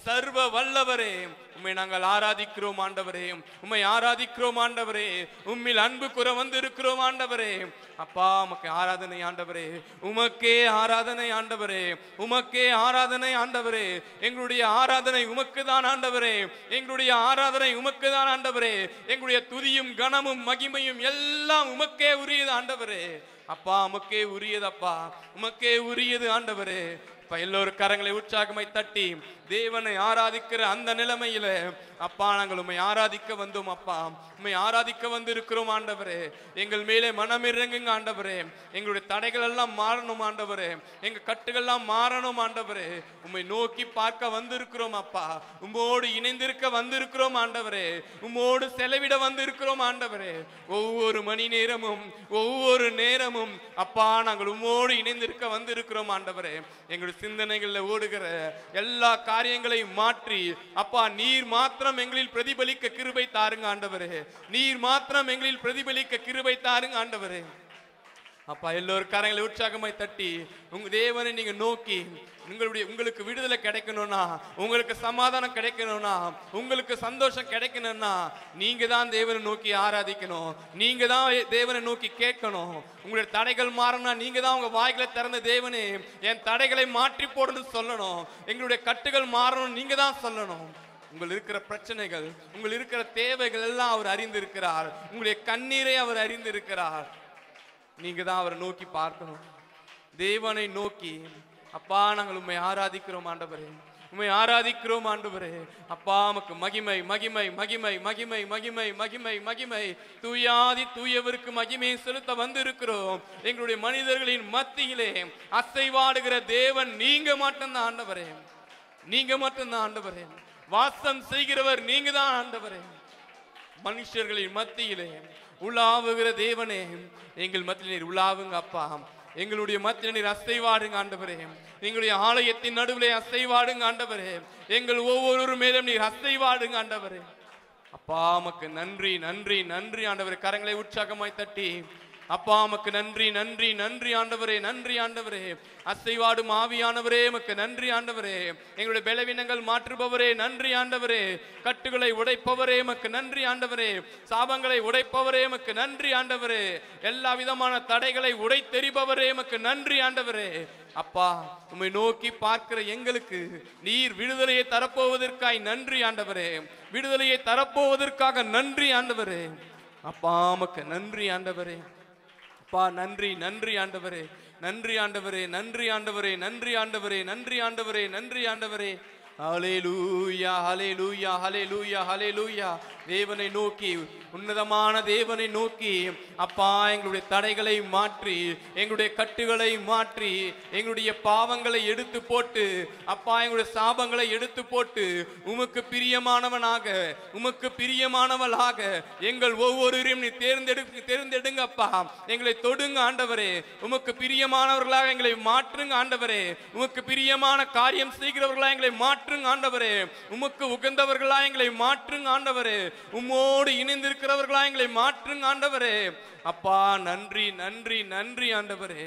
சர்வ வல்லவரே உம்மை நாங்கள் ஆராதிக்கிறோம் ஆண்டவரே. உம்மை ஆராதிக்கிறோம் ஆண்டவரே. உம்மில் அன்பு கூற வந்திருக்கிறோம் ஆண்டவரே. அப்பா உமக்கு ஆராதனை ஆண்டவரே. உமக்கே ஆராதனை ஆண்டவரே. உமக்கே ஆராதனை ஆண்டவரே. எங்களுடைய ஆராதனை உமக்கு தான் ஆண்டவரே. எங்களுடைய ஆராதனை உமக்கு தான் ஆண்டவரே. எங்களுடைய துதியும் கனமும் மகிமையும் எல்லாம் உமக்கே உரியது ஆண்டவரே. அப்பா உமக்கே உரியதப்பா, உமக்கே உரியது ஆண்டவரே. எல்லோரும் கரங்களை உற்சாகமாய் தட்டி தேவனை ஆராதிக்கிற அந்த நிலைமையில அப்பா நாங்கள் உம்மை ஆராதிக்க வந்தோம். அப்பா உம்மை ஆராதிக்க வந்து இருக்கிறோம் ஆண்டவரே. எங்கள் மேலே மனமிறங்குங்க ஆண்டவரே. எங்களுடைய தடைகள் எல்லாம் மாறணும் ஆண்டவரே. எங்க கட்டுகள் எல்லாம் மாறணும் ஆண்டவரே. உம்மை நோக்கி பார்க்க வந்திருக்கிறோம் அப்பா. உம்மோடு இணைந்திருக்க வந்திருக்கிறோம் ஆண்டவரே. உம்மோடு செலவிட வந்திருக்கிறோம் ஆண்டவரே. ஒவ்வொரு மணி நேரமும் ஒவ்வொரு நேரமும் அப்பா நாங்கள் உம்மோடு இணைந்திருக்க வந்திருக்கிறோம் ஆண்டவரே. எங்களுடைய சிந்தனைகள்ல ஓடுகிற எல்லா காரியங்களையும் மாற்றி அப்பா நீர் மாத்திரம் எங்களில் பிரதிபலிக்க கிருபை தாருங்க ஆண்டவரே. நீர் மாத்திரம் எங்களில் பிரதிபலிக்க கிருபை தாருங்க ஆண்டவரே. அப்பா எல்லோரும் கரங்களை உற்சாகமாய் தட்டி உங்க தேவனை நீங்க நோக்கி உங்களுக்கு விடுதலை கிடைக்கணும்னா, உங்களுக்கு சமாதானம் கிடைக்கணும்னா, உங்களுக்கு சந்தோஷம் கிடைக்கணும்னா நீங்க தான் தேவனை நோக்கி ஆராதிக்கணும். நீங்க தான் தேவனை நோக்கி கேட்கணும். உங்களுடைய தடைகள் மாறணும்னா நீங்க தான் உங்க வாய்களை திறந்த தேவனே என் தடைகளை மாற்றி போடுன்னு சொல்லணும். எங்களுடைய கட்டுகள் மாறணும் நீங்க தான் சொல்லணும். உங்கள் இருக்கிற பிரச்சனைகள், உங்கள் இருக்கிற தேவைகள் எல்லாம் அவர் அறிந்திருக்கிறார். உங்களுடைய கண்ணீரை அவர் அறிந்திருக்கிறார். நீங்க தான் அவரை நோக்கி பார்க்கணும். தேவனை நோக்கி அப்பா நாங்கள் உம்மை ஆராதிக்கிறோம் ஆண்டவரே. உம்மை ஆராதிக்கிறோம் ஆண்டவரே. அப்பா உமக்கு மகிமை மகிமை மகிமை மகிமை மகிமை மகிமை மகிமை. தூயாதி தூயவருக்கு மகிமை செலுத்த வந்திருக்கிறோம். எங்களுடைய மனிதர்களின் மத்தியிலே அசைவாடுகிற தேவன் நீங்க மட்டும்தான் ஆண்டவரே, நீங்க மட்டும்தான் ஆண்டவரே. வாசம் செய்கிறவர் நீங்க தான் ஆண்டவரே. மனுஷர்களின் மத்தியிலே உலாவுகிற தேவனே, எங்கள் மத்தியில் நீர் உலாவுங்க அப்பா. எங்களுடைய மத்தியில் நீர் அசைவாடுங்க ஆண்டவரே. எங்களுடைய ஆலயத்தின் நடுவிலே அசைவாடுங்க ஆண்டவரே. எங்கள் ஒவ்வொரு மேலும் நீர் அசைவாடுங்க ஆண்டவரே. அப்பா உமக்கு நன்றி நன்றி நன்றி ஆண்டவரே. கரங்களை உற்சாகமாய் தட்டி அப்பா உமக்கு நன்றி நன்றி நன்றி ஆண்டவரே, நன்றி ஆண்டவரே. அசைவாடும் ஆவியானவரே உமக்கு நன்றி ஆண்டவரே. எங்களுடைய பலவீனங்கள் மாற்றுபவரே நன்றி ஆண்டவரே. கட்டுகளை உடைப்பவரே உமக்கு நன்றி ஆண்டவரே. சாபங்களை உடைப்பவரே உமக்கு நன்றி ஆண்டவரே. எல்லா விதமான தடைகளை உடைத்தெறிபவரே உமக்கு நன்றி ஆண்டவரே. அப்பா உம்மை நோக்கி பார்க்கிற எங்களுக்கு நீர் விடுதலையை தரப்போவதற்காய் நன்றி ஆண்டவரே. விடுதலையை தரப்போவதற்காக நன்றி ஆண்டவரே. அப்பா உமக்கு நன்றி ஆண்டவரே. அப்பா நன்றி நன்றி ஆண்டவரே, நன்றி ஆண்டவரே, நன்றி ஆண்டவரே, நன்றி ஆண்டவரே, நன்றி ஆண்டவரே, நன்றி ஆண்டவரே. ஹல்லேலூயா ஹல்லேலூயா ஹல்லேலூயா ஹல்லேலூயா. தேவனை நோக்கி, உன்னதமான தேவனை நோக்கி அப்பா எங்களுடைய தடைகளை மாற்றி, எங்களுடைய கட்டுகளை மாற்றி, எங்களுடைய பாவங்களை எடுத்து போட்டு அப்பா எங்களுடைய சாபங்களை எடுத்து போட்டு உமக்கு பிரியமானவனாக, உமக்கு பிரியமானவளாக எங்கள் ஒவ்வொருவரையும் நீ தேர்ந்தெடுங்க அப்பா. எங்களை தொடுங்க ஆண்டவரே. உமக்கு பிரியமானவர்களாக எங்களை மாற்றுங்க ஆண்டவரே. உமக்கு பிரியமான காரியம் செய்கிறவர்களாக எங்களை மாற்றுங்க ஆண்டவரே. உமக்கு உகந்தவர்களா எங்களை மாற்றுங்க ஆண்டவரே. உம்மோடு இணைந்திருக்கிறவர்களா எங்களை மாற்றுங்க ஆண்டவரே. அப்பா நன்றி நன்றி நன்றி ஆண்டவரே.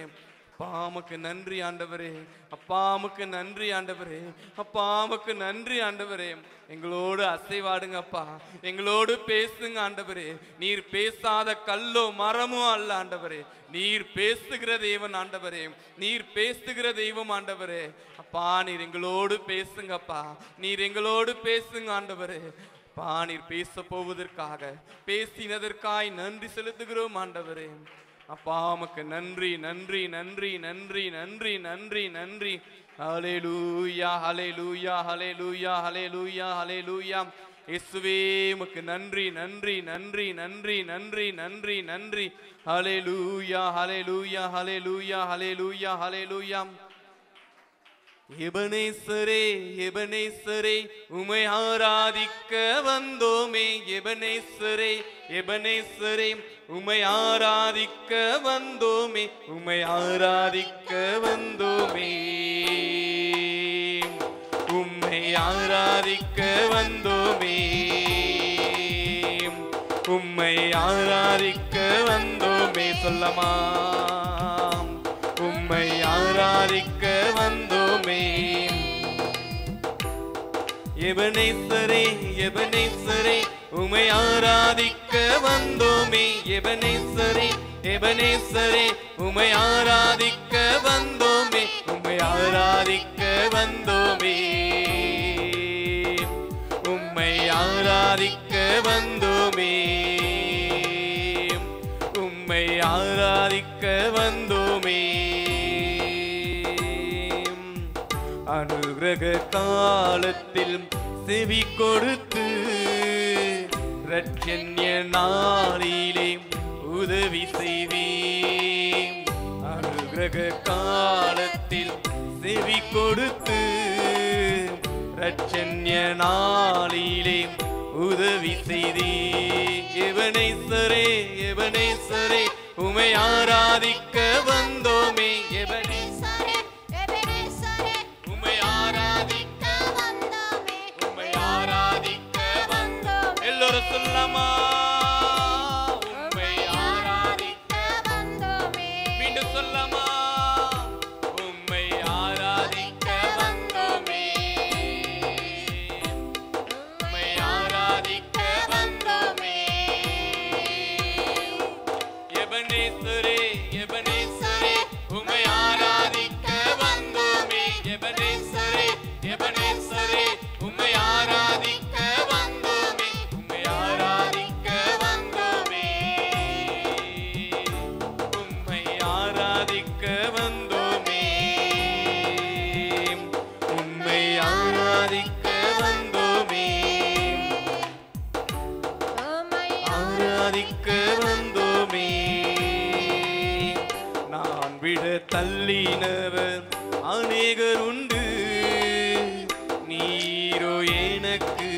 அப்பாமுக்கு நன்றி ஆண்டவரே. அப்பாமுக்கு நன்றி ஆண்டவரே. அப்பாமுக்கு நன்றி ஆண்டவரே. எங்களோடு அசைவாடுங்க அப்பா. எங்களோடு பேசுங்க ஆண்டவரே. நீர் பேசாத கல்லோ மரமோ அல்ல ஆண்டவரே. நீர் பேசுகிற தேவன் ஆண்டவரே. நீர் பேசுகிற தெய்வம் ஆண்டவரே. அப்பா நீர் எங்களோடு பேசுங்கப்பா. நீர் எங்களோடு பேசுங்க ஆண்டவரே. அப்பா நீர் பேச போவதற்காக, பேசினதற்காய் நன்றி செலுத்துகிறோம் ஆண்டவரே. அப்பா உமக்கு நன்றி நன்றி நன்றி நன்றி நன்றி நன்றி நன்றி. ஹல்லேலூயா ஹல்லேலூயா ஹல்லேலூயா ஹல்லேலூயா ஹல்லேலூயா. இயேசுவே உமக்கு நன்றி நன்றி நன்றி நன்றி நன்றி நன்றி நன்றி. ஹல்லேலூயா ஹல்லேலூயா ஹல்லேலூயா ஹல்லேலூயா ஹல்லேலூயா. எபனேசரே எபனேசரே உம்மை ஆராதிக்க வந்தோமே. எபனேசரே எபனேசரே உம்மை ஆராதிக்க வந்தோமே. உம்மை ஆராதிக்க வந்தோமே. உம்மை ஆராதிக்க வந்தோமே. உம்மை ஆராதிக்க வந்தோமே. சொல்லமா உம்மை ஆராதிக்க வந்தோமே. எபனேசரே எபனேசரே உம்மை ஆராதிக்க வந்தோமே. எபனேசரே எபனேசரே உம்மை ஆராதிக்க வந்தோமே. உம்மை ஆராதிக்க வந்தோமே. உம்மை ஆராதிக்க வந்தோமே. உம்மை ஆராதிக்க வந்தோமே. அனுகிரக காலத்தில் செவி கொடுத்து இரட்சண்ய நாளிலே உதவி செய்வீம். அனுகிரக காலத்தில் செவி கொடுத்து இரட்சண்ய நாளிலே உதவி செய்தீர். எபனேசரே எபனேசரே உம்மை ஆராதிக்க வந்தோமே. எபனேசரே எபனேசரே உம்மை ஆராதிக்க வந்தோமே. உம்மை ஆராதிக்க வந்தோமே. எல்லோரும் சொல்லமா உம்மை ஆராதிக்க வந்தோமே. மீண்டும் சொல்லமா உம்மை ஆராதிக்க வந்தோமே. உம்மை ஆராதிக்க வந்தோமே. எபனேசரே எபனேசரே உம்மை ஆராதிக்க வந்தோமே. எபனேசரே எபனேசரே உம்மை ஆராதிக்க வந்தோமே. உம்மை ஆராதிக்க வந்தோமே. உம்மை ஆராதிக்க வந்தோமே. உம்மை ஆராதிக்க ஆராதிக்க வந்தோமே. நான் விட தள்ளினவர் அநேகர் உண்டு, நீரோ எனக்கு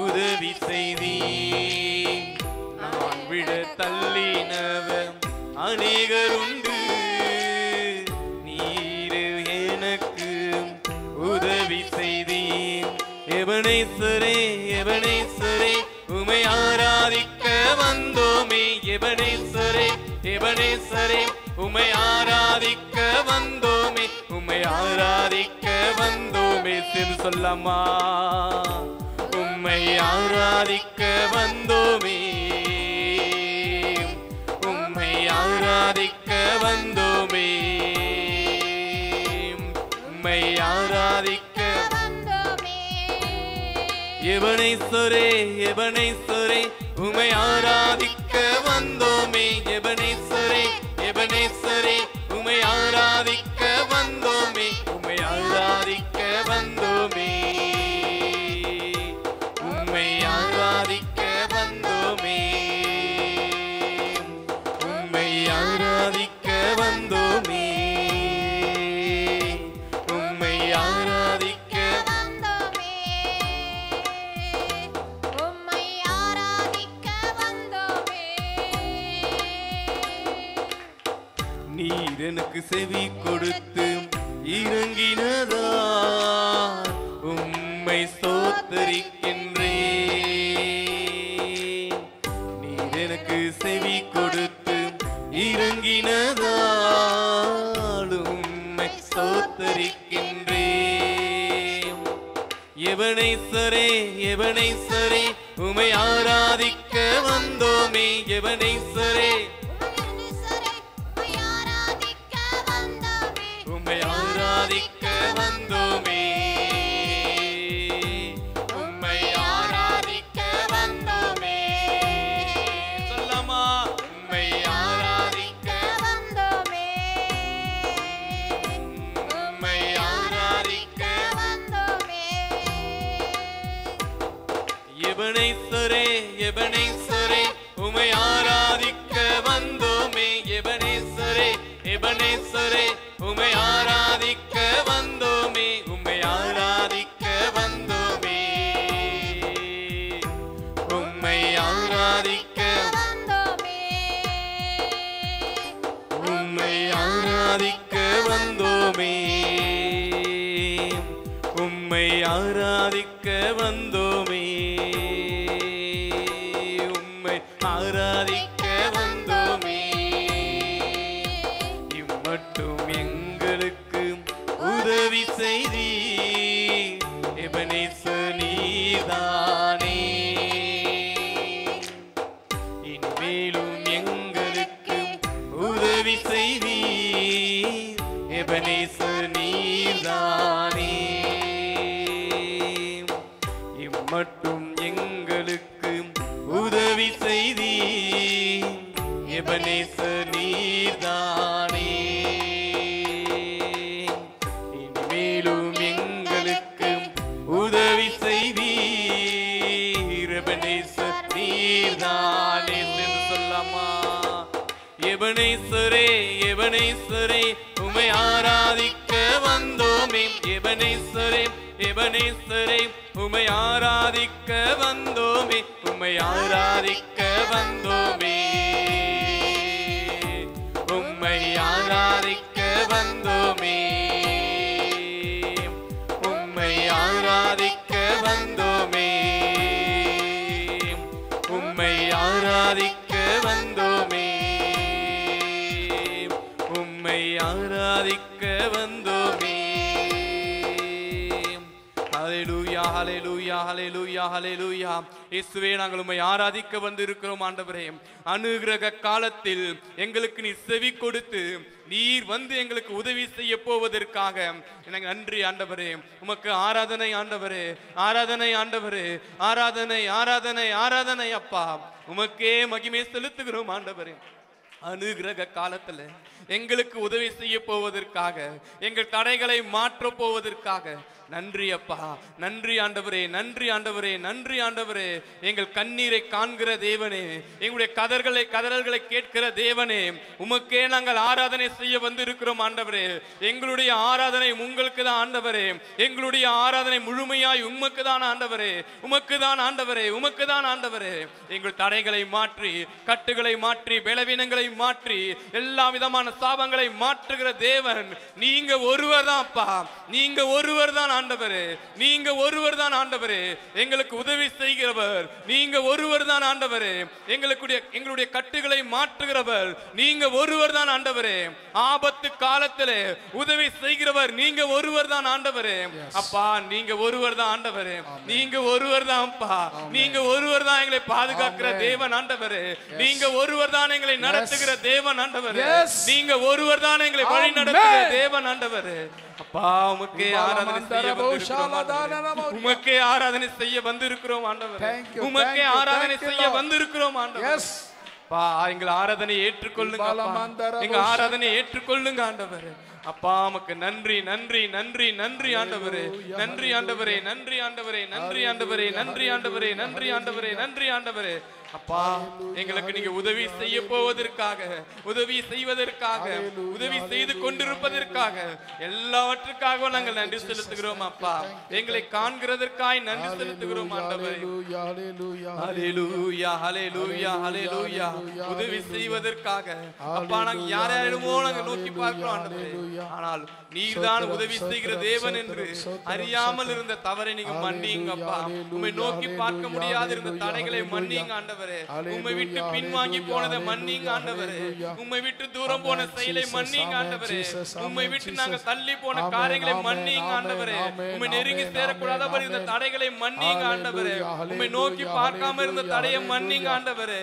உதவி செய்தீர். நான் விட தள்ளினவர் அநேகர் உண்டு, நீரு எனக்கு உதவி செய்தீர். எபனேசரே எபனேசரே உமை ஆராதிக்க வந்தோமே. எபனேசரே எபனேசரே உமை ஆராதிக்க வந்தோமே. உமை ஆராதிக்க வந்தோமே. சிறு சொல்லம்மா, உம்மை ஆராதிக்க வந்தோமே. உம்மை ஆராதிக்க வந்தோமே. உம்மை ஆராதிக்க எபனேசரே எபனேசரே உமை ஆராதிக்க வந்தோமே. எபனேசரே எபனேசரே உமை ஆராதிக்க வந்தோமே. உமை ஆராதிக்க வந்தோமே. உம்மை ஆராதிக்க வந்தோமே. உம்மை ஆராதிக்க வந்தோமே. உம்மை ஆராதிக்க நீர் எனக்கு செவி கொடுத்து இறங்கினதா உம்மை ஸ்தோத்தரிக்கின்றேன். நீர் எனக்கு செவி கொடுத்து இறங்கினதா உம்மை ஸ்தோத்தரிக்கின்றேன். எபனேசரே எபனேசரே உமை ஆராதிக்க வந்தோமே. எபனேசரே உம்மை ஆராதிக்க வந்தோமே. உம்மை ஆராதிக்க வந்தோமே. சொல்லமா, உம்மை ஆராதிக்க வந்தோமே. உம்மை ஆராதிக்க வந்தோமே. எபனேசரே எபனேசரே உம்மை ஆராதிக்க வந்தோமே. எபனேசரே எபனேசரே உம்மை ஆராதிக்க வந்தோமே. உம்மை ஆராதிக்க வந்தோமே. உம்மை ஆராதிக்க வந்தோமே. உம்மை ஆராதிக்க வந்தோமே. உம்மை ஆராதிக்க வந்தோமே. உம்மை ஆராதிக்க வந்தோமே. இம்மட்டும் எங்களுக்கு உதவி செய்தீர். எபனேசர் நீர்தானே. இனிமேலும் எங்களுக்கு உதவி செய்தீர். எபனேசர் நீர்தானே. இம்மட்டும் எங்களுக்கு உதவி செய்தீர். எபனேசர் நீர்தானே. இனிமேலும் எங்களுக்கு உதவி செய்வீர். எபனேசர் நீர்தானே என்று சொல்லாமா. எபனேசரே எபனேசரே உமை ஆராதிக்க வந்தோமே. எபனேசரே எபனேசரே உமை ஆராதிக்க வந்தோமே. உமை ஆராதிக்க வந்தோமே. உம்மை ஆராதிக்க வந்தோமே. உம்மை ஆராதிக்க வந்தோமே. உம்மை ஆராதிக்க வந்தோமே. உம்மை ஆராதிக்க வந்தோமே. ஹல்லேலூயா ஹல்லேலூயா ஹல்லேலூயா ஹல்லேலூயா. இயேசுவே, நாங்கள் உம்மை ஆராதிக்க வந்திருக்கிறோம் ஆண்டவரே. அனுகிரக காலத்தில் எங்களுக்கு நீ செவி கொடுத்து நீர் வந்து எங்களுக்கு உதவி செய்ய போவதற்காக எனக்கு நன்றி ஆண்டவரே. உமக்கு ஆராதனை ஆண்டவரே, ஆராதனை ஆண்டவரே, ஆராதனை ஆராதனை ஆராதனை அப்பா. உமக்கே மகிமை செலுத்துகிறோம் ஆண்டவரே. அனுகிரக காலத்துல எங்களுக்கு உதவி செய்ய போவதற்காக, எங்கள் தடைகளை மாற்ற போவதற்காக நன்றி அப்பா, நன்றி ஆண்டவரே, நன்றி ஆண்டவரே, நன்றி ஆண்டவரே. எங்கள் கண்ணீரை காண்கிற தேவனே, எங்களுடைய கதறல்களை கேட்கிற தேவனே, உமக்கே நாங்கள் ஆராதனை செய்ய வந்திருக்கிறோம் ஆண்டவரே. எங்களுடைய ஆராதனை உங்களுக்கு தான் ஆண்டவரே, எங்களுடைய ஆராதனை முழுமையாய் உமக்கு தான் ஆண்டவரே, உமக்கு தான் ஆண்டவரே, உமக்கு தான் ஆண்டவரே. எங்கள் தடைகளை மாற்றி, கட்டுகளை மாற்றி, பலவீனங்களை மாற்றி, எல்லா விதமான சாபங்களை மாற்றுகிற தேவன் நீங்க ஒருவர் தான் அப்பா, நீங்க ஒருவர் தான் ஆண்டவரே, நீங்க ஒருவர் தான் ஆண்டவரே. எங்களுக்கு உதவி செய்கிறவர் நீங்க ஒருவர் தான் ஆண்டவரே. எங்களுடைய கட்டுகளை மாற்றுகிறவர் நீங்க ஒருவர் தான் ஆண்டவரே. ஆபத்து காலத்திலே உதவி செய்கிறவர் நீங்க ஒருவர் தான் ஆண்டவரே. அப்பா நீங்க ஒருவர் தான் ஆண்டவரே, நீங்க ஒருவர் தான் அப்பா, நீங்க ஒருவர் தான் எங்களை பாதுகாக்கிற தேவன் ஆண்டவரே. நீங்க ஒருவர் தான் எங்களை நடத்துகிற தேவன் ஆண்டவரே. நீங்க ஒருவர் தான் எங்களை வழி நடத்துகிற தேவன் ஆண்டவரே. அப்பா உமக்கே ஆராதனை செய்ய வந்திருக்கிறோம், உமக்கே ஆராதனை செய்ய வந்திருக்கிறோம் ஆண்டவரே, உமக்கே ஆராதனை செய்ய வந்திருக்கிறோம் ஆண்டவரே. அப்பா எங்கள் ஆராதனை ஏற்றுக்கொள்ளுங்க, எங்க ஆராதனை ஏற்றுக்கொள்ளுங்க ஆண்டவரே. அப்பா உமக்கு நன்றி நன்றி நன்றி நன்றி ஆண்டவரே, நன்றி ஆண்டவரே, நன்றி ஆண்டவரே, நன்றி ஆண்டவரே, நன்றி ஆண்டவரே, நன்றி ஆண்டவரே, நன்றி ஆண்டவரே. அப்பா எங்களுக்கு நீங்க உதவி செய்ய போவதற்காக, உதவி செய்வதற்காக, உதவி செய்து கொண்டிருப்பதற்காக, எல்லாவற்றுக்காக நாங்கள் நன்றி செலுத்துகிறோம் அப்பா. எங்களை காண்கிறதற்காய் நன்றி செலுத்துகிறோம் ஆண்டவரே. ஹல்லேலூயா, ஹல்லேலூயா, ஹல்லேலூயா. உதவி செய்வதற்காக அப்பா நாங்க யாரையுமோ நாங்க நோக்கி பார்க்கிறோம் ஆண்டவரே, ஆனால் நீர்தான் உதவி செய்கிற தேவன் என்று அறியாமல் இருந்த தவறை நீங்க மன்னியுங்க அப்பா. உம்மை நோக்கி பார்க்க முடியாத இருந்த தடைகளை மன்னியுங்க ஆண்டவரே. உம்மை விட்டு பின்வாங்கி போனதை மன்னிங்க ஆண்டவரே. உம்மை விட்டு தூரம் போன செயலை மன்னிங்க ஆண்டவரே. உம்மை விட்டு நாங்க தள்ளி போன காரியங்களை மன்னிங்க ஆண்டவரே. உம்மை நெருங்கி சேரக்கூடாதபடி இருந்த தடைகளை மன்னிங்க ஆண்டவரே. உம்மை நோக்கி பார்க்காம இருந்த தடையை மன்னிங்க ஆண்டவரே.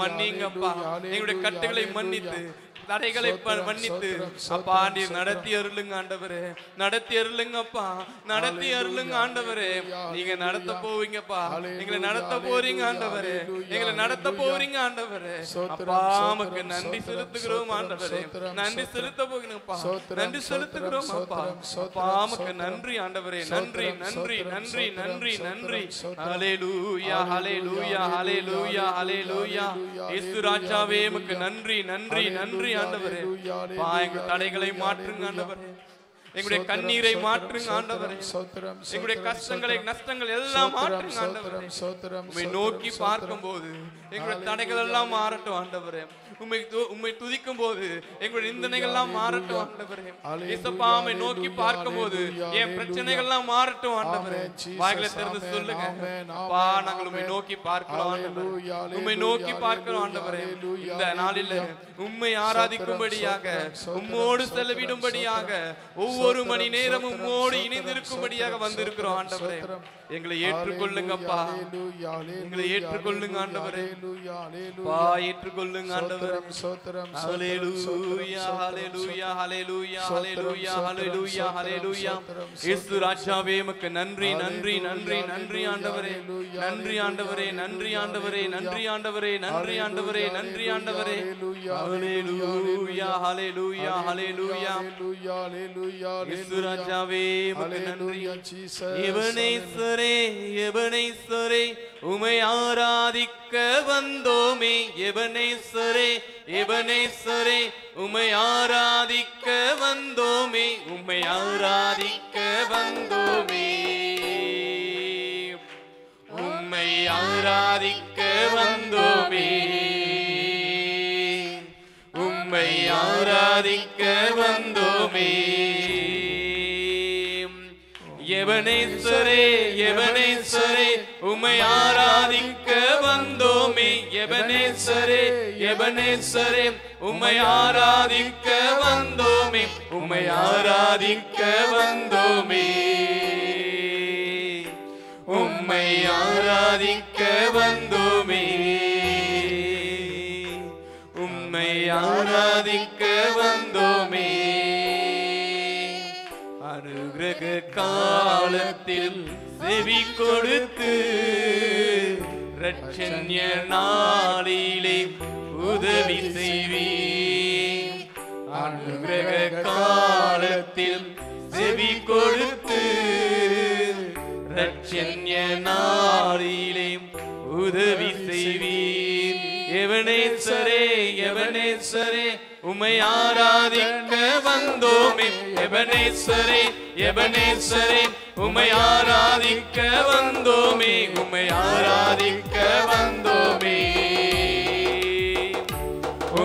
மன்னிங்கப்பா, எங்களுடைய கட்டுகளை மன்னித்து, தடைகளை மன்னித்து அப்பா நீர் நடத்தி அருளுங்க ஆண்டவரே, நடத்தி அருளுங்க அப்பா, நடத்தி அருளுங்க ஆண்டவரே. நீங்க நடத்த போவீங்கப்பா, எங்களை நடத்த போறீங்க ஆண்டவரே, எங்களை நடத்த போறீங்க ஆண்டவரே. அப்பா உமக்கு நன்றி செலுத்துகிறோம் ஆண்டவரே, நன்றி செலுத்த போகிறோம்ப்பா, நன்றி செலுத்துகிறோம் அப்பா. அப்பா உமக்கு நன்றி ஆண்டவரே, நன்றி நன்றி நன்றி நன்றி நன்றி. ஹல்லேலூயா, ஹல்லேலூயா, ஹல்லேலூயா, ஹல்லேலூயா. இயேசு ராஜாவே உமக்கு நன்றி நன்றி நன்றி ஆண்டவரே. எங்க தடைகளை மாற்றுங்க ஆண்டவரே, எங்களுடைய கண்ணீரை மாற்றுங்க ஆண்டவரே, எங்களுடைய கஷ்டங்களை நஷ்டங்கள் எல்லாம் மாற்றுங்க ஆண்டவரே. உம்மை நோக்கி பார்க்கும் போது எங்களுடைய தடைகள் எல்லாம் மாறட்டும் ஆண்டவரே. உம்மை துதிக்கும் போது எங்களுடைய நிந்தனைகள் எல்லாம் மாறட்டும் ஆண்டவரே. இயேசுப்பா உம்மை நோக்கி பார்க்கும் போது என் பிரச்சனைகள் எல்லாம் மாறட்டும் ஆண்டவரே. வாய்களை திறந்து சொல்லுங்க அப்பா, நாங்கள் உம்மை நோக்கி பார்க்கிறோம் ஆண்டவரே, உம்மை நோக்கி பார்க்கிறோம் ஆண்டவரே. இந்த நாளில் உம்மை ஆராதிக்கும்படியாக, உம்மோடு செலவிடும்படியாக, ஒவ்வொரு மணி நேரமும் உம்மோடு இணைந்திருக்கும்படியாக வந்திருக்கிறோம் ஆண்டவரே. எங்களை ஏற்றுக்கொள்ளுங்கப்பா, எங்களை ஏற்றுக்கொள்ளுங்க ஆண்டவரே, ஏற்றுக்கொள்ளுங்க ஆண்டவரே. ஹல்லேலூயா, ஹல்லேலூயா, ஹல்லேலூயா, ஹல்லேலூயா, ஹல்லேலூயா, ஹல்லேலூயா. இயேசு ராஜாவே உமக்கு நன்றி நன்றி நன்றி நன்றி ஆண்டவரே, நன்றி ஆண்டவரே, நன்றி ஆண்டவரே, நன்றி ஆண்டவரே, நன்றி ஆண்டவரே, நன்றி ஆண்டவரே. ஹல்லேலூயா, ஹல்லேலூயா, ஹல்லேலூயா. இயேசு ராஜாவே உமக்கு நன்றி. எபனேசரே, எபனேசரே உம்மை ஆராதிக்க வந்தோமே. எபனேசரே, எபனேசரே உம்மை ஆராதிக்க வந்தோமே, உம்மை ஆராதிக்க வந்தோமே, உம்மை ஆராதிக்க வந்தோமே, உம்மை ஆராதிக்க வந்தோமே. எபனேசரே, எபனேசரே உம்மை ஆராதிக்க வந்தோமே. எபனேசரே, எபனேசரே உம்மை ஆராதிக்க வந்தோமே, உம்மை ஆராதிக்க வந்தோமே, உம்மை ஆராதிக்க வந்தோமே, உம்மை ஆராதிக்க வந்தோமே. அனுக்கிரக காலத்தில் செவி கொடுத்து இரட்சண்ய நாளிலே உதவி செய்வீர். அனுக்கிரக காலத்தில் செவி கொடுத்து ரட்சண்ய நாளிலே உதவி செய்வீர். எபனேசரே எபனேசரே உம்மை ஆராதிக்க வந்தோமே. எபனேசரே எபனேசரே உம்மை ஆராதிக்க வந்தோமே. உம்மை ஆராதிக்க வந்தோமே.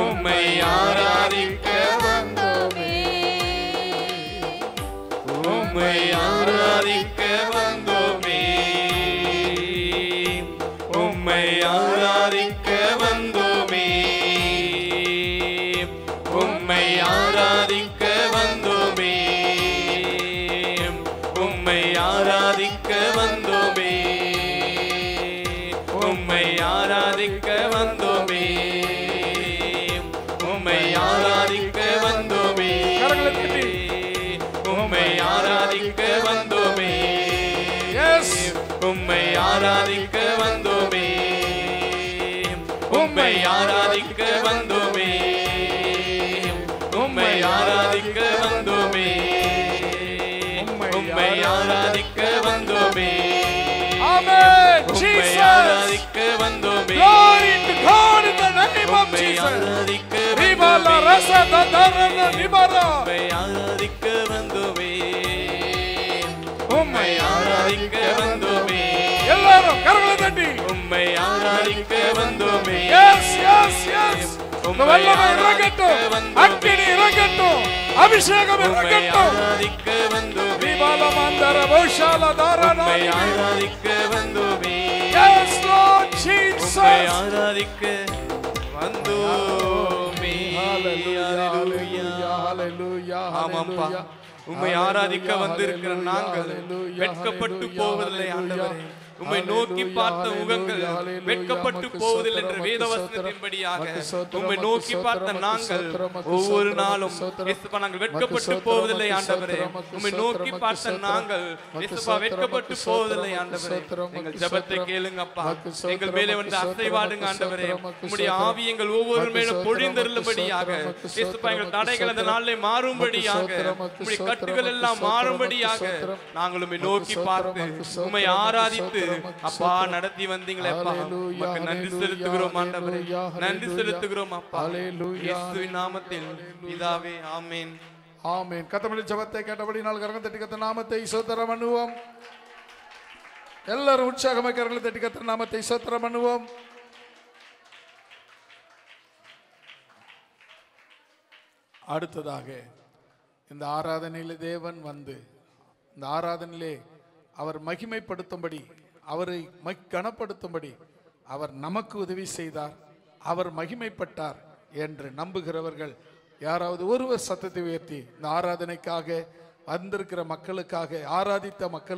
உம்மை ஆராதிக்க வந்தோமே. உம்மை ஆராதிக்க வந்தோமே. உம்மை ஆராதிக்க வந்தோமே. உம்மை ஆராதிக்க வந்தோமே. உம்மை ஆராதிக்க வந்தோமே. உம்மை ஆராதிக்க வந்தோமே. உம்மை ஆராதிக்க வந்தோமே. உம்மை ஆராதிக்க வந்தோமே. உம்மை ஆராதிக்க வந்தோமே. உம்மை ஆராதிக்க வந்தோமே. உம்மை ஆராதிக்க வந்தோமே. உம்மை ஆராதிக்க வந்தோமே. Amen. உம்மை Jesus. ஆராதிக்க வந்தோமே. Glory to God in the name of உம்மை Jesus. ஆராதிக்க Riba la வந்தோமே. rasa da darana ribara. உம்மை ஆராதிக்க வந்தோமே. உம்மை ஆராதிக்க வந்தோமே. எல்லாரும் கரங்களை தட்டி. உம்மை ஆராதிக்க வந்தோமே. Yes, yes, yes. இந்த வல்லமை இறங்கட்டும். அக்கினி இறங்கட்டும். அபிஷேகம் உம்மை இறங்கட்டும். ஆராதிக்க வந்தோமே. Riba la mandara boshala darana. உம்மை ஆராதிக்க வந்தோமே. Yes, Lord உம்மை Jesus. ஆராதிக்க வந்தோமே. Hallelujah, Hallelujah. hallelujah, ஆமாப்பா, hallelujah. உம்மை ஆராதிக்க வந்திருக்கிற நாங்கள் வெட்கப்பட்டு போவதில்லை ஆண்டவரே. உம்மை நோக்கி பார்த்த முகங்கள் வெட்கப்பட்டு போவதில்லை என்ற வேதவசனத்தின்படியாக உம்மை நோக்கி பார்த்த நாங்கள் ஒவ்வொரு நாளும் இயேசுப்பா நாங்கள் வெட்கப்பட்டு போவதில்லை ஆண்டவரே. உம்மை நோக்கி பார்த்த நாங்கள் இயேசுப்பா வெட்கப்பட்டு போவதில்லை ஆண்டவரே. எங்கள் ஜெபத்தை கேளுங்கப்பா. எங்கள் மேலே வந்து அசைவாடுங்க ஆண்டவரே. உம்முடைய ஆவி எங்கள் ஒவ்வொரு மேலும் பொழிந்தருளும்படியாக இயேசுப்பா எங்கள் தடைகள் அந்த நாளிலே மாறும்படியாக உம்முடைய கட்டுகள் எல்லாம் மாறும்படியாக நாங்கள் உம்மை நோக்கி பார்த்து உம்மை ஆராதித்து அப்பா நடத்தி வந்தீங்களே அப்பா. உமக்கு நன்றி செலுத்துகிறோம் ஆண்டவரே. நன்றி செலுத்துகிறோம் அப்பா. இயேசுவின் நாமத்தில் பிதாவே ஆமென். ஆமென். கர்த்தருடைய ஜெபத்தை கேட்டபடி நாள் கரங்களை தட்டி கர்த்தர் நாமத்தை ஸ்தோத்திரம் பண்ணுவோம். எல்லாரும் உற்சாகமாக கரங்களை தட்டி கர்த்தர் நாமத்தை ஸ்தோத்திரம் பண்ணுவோம். அடுத்ததாக இந்த ஆராதனையிலே தேவன் வந்து இந்த ஆராதனையிலே அவர் மகிமைப்படுத்தும்படி அவரை கனப்படுத்தும்படி அவர் நமக்கு உதவி செய்தார். அவர் மகிமைப்பட்டார் என்று நம்புகிறவர்கள் யாராவது ஒருவர் சத்தத்தை உயர்த்தி இந்த ஆராதனைக்காக வந்திருக்கிற மக்களுக்காக ஆராதித்த மக்கள்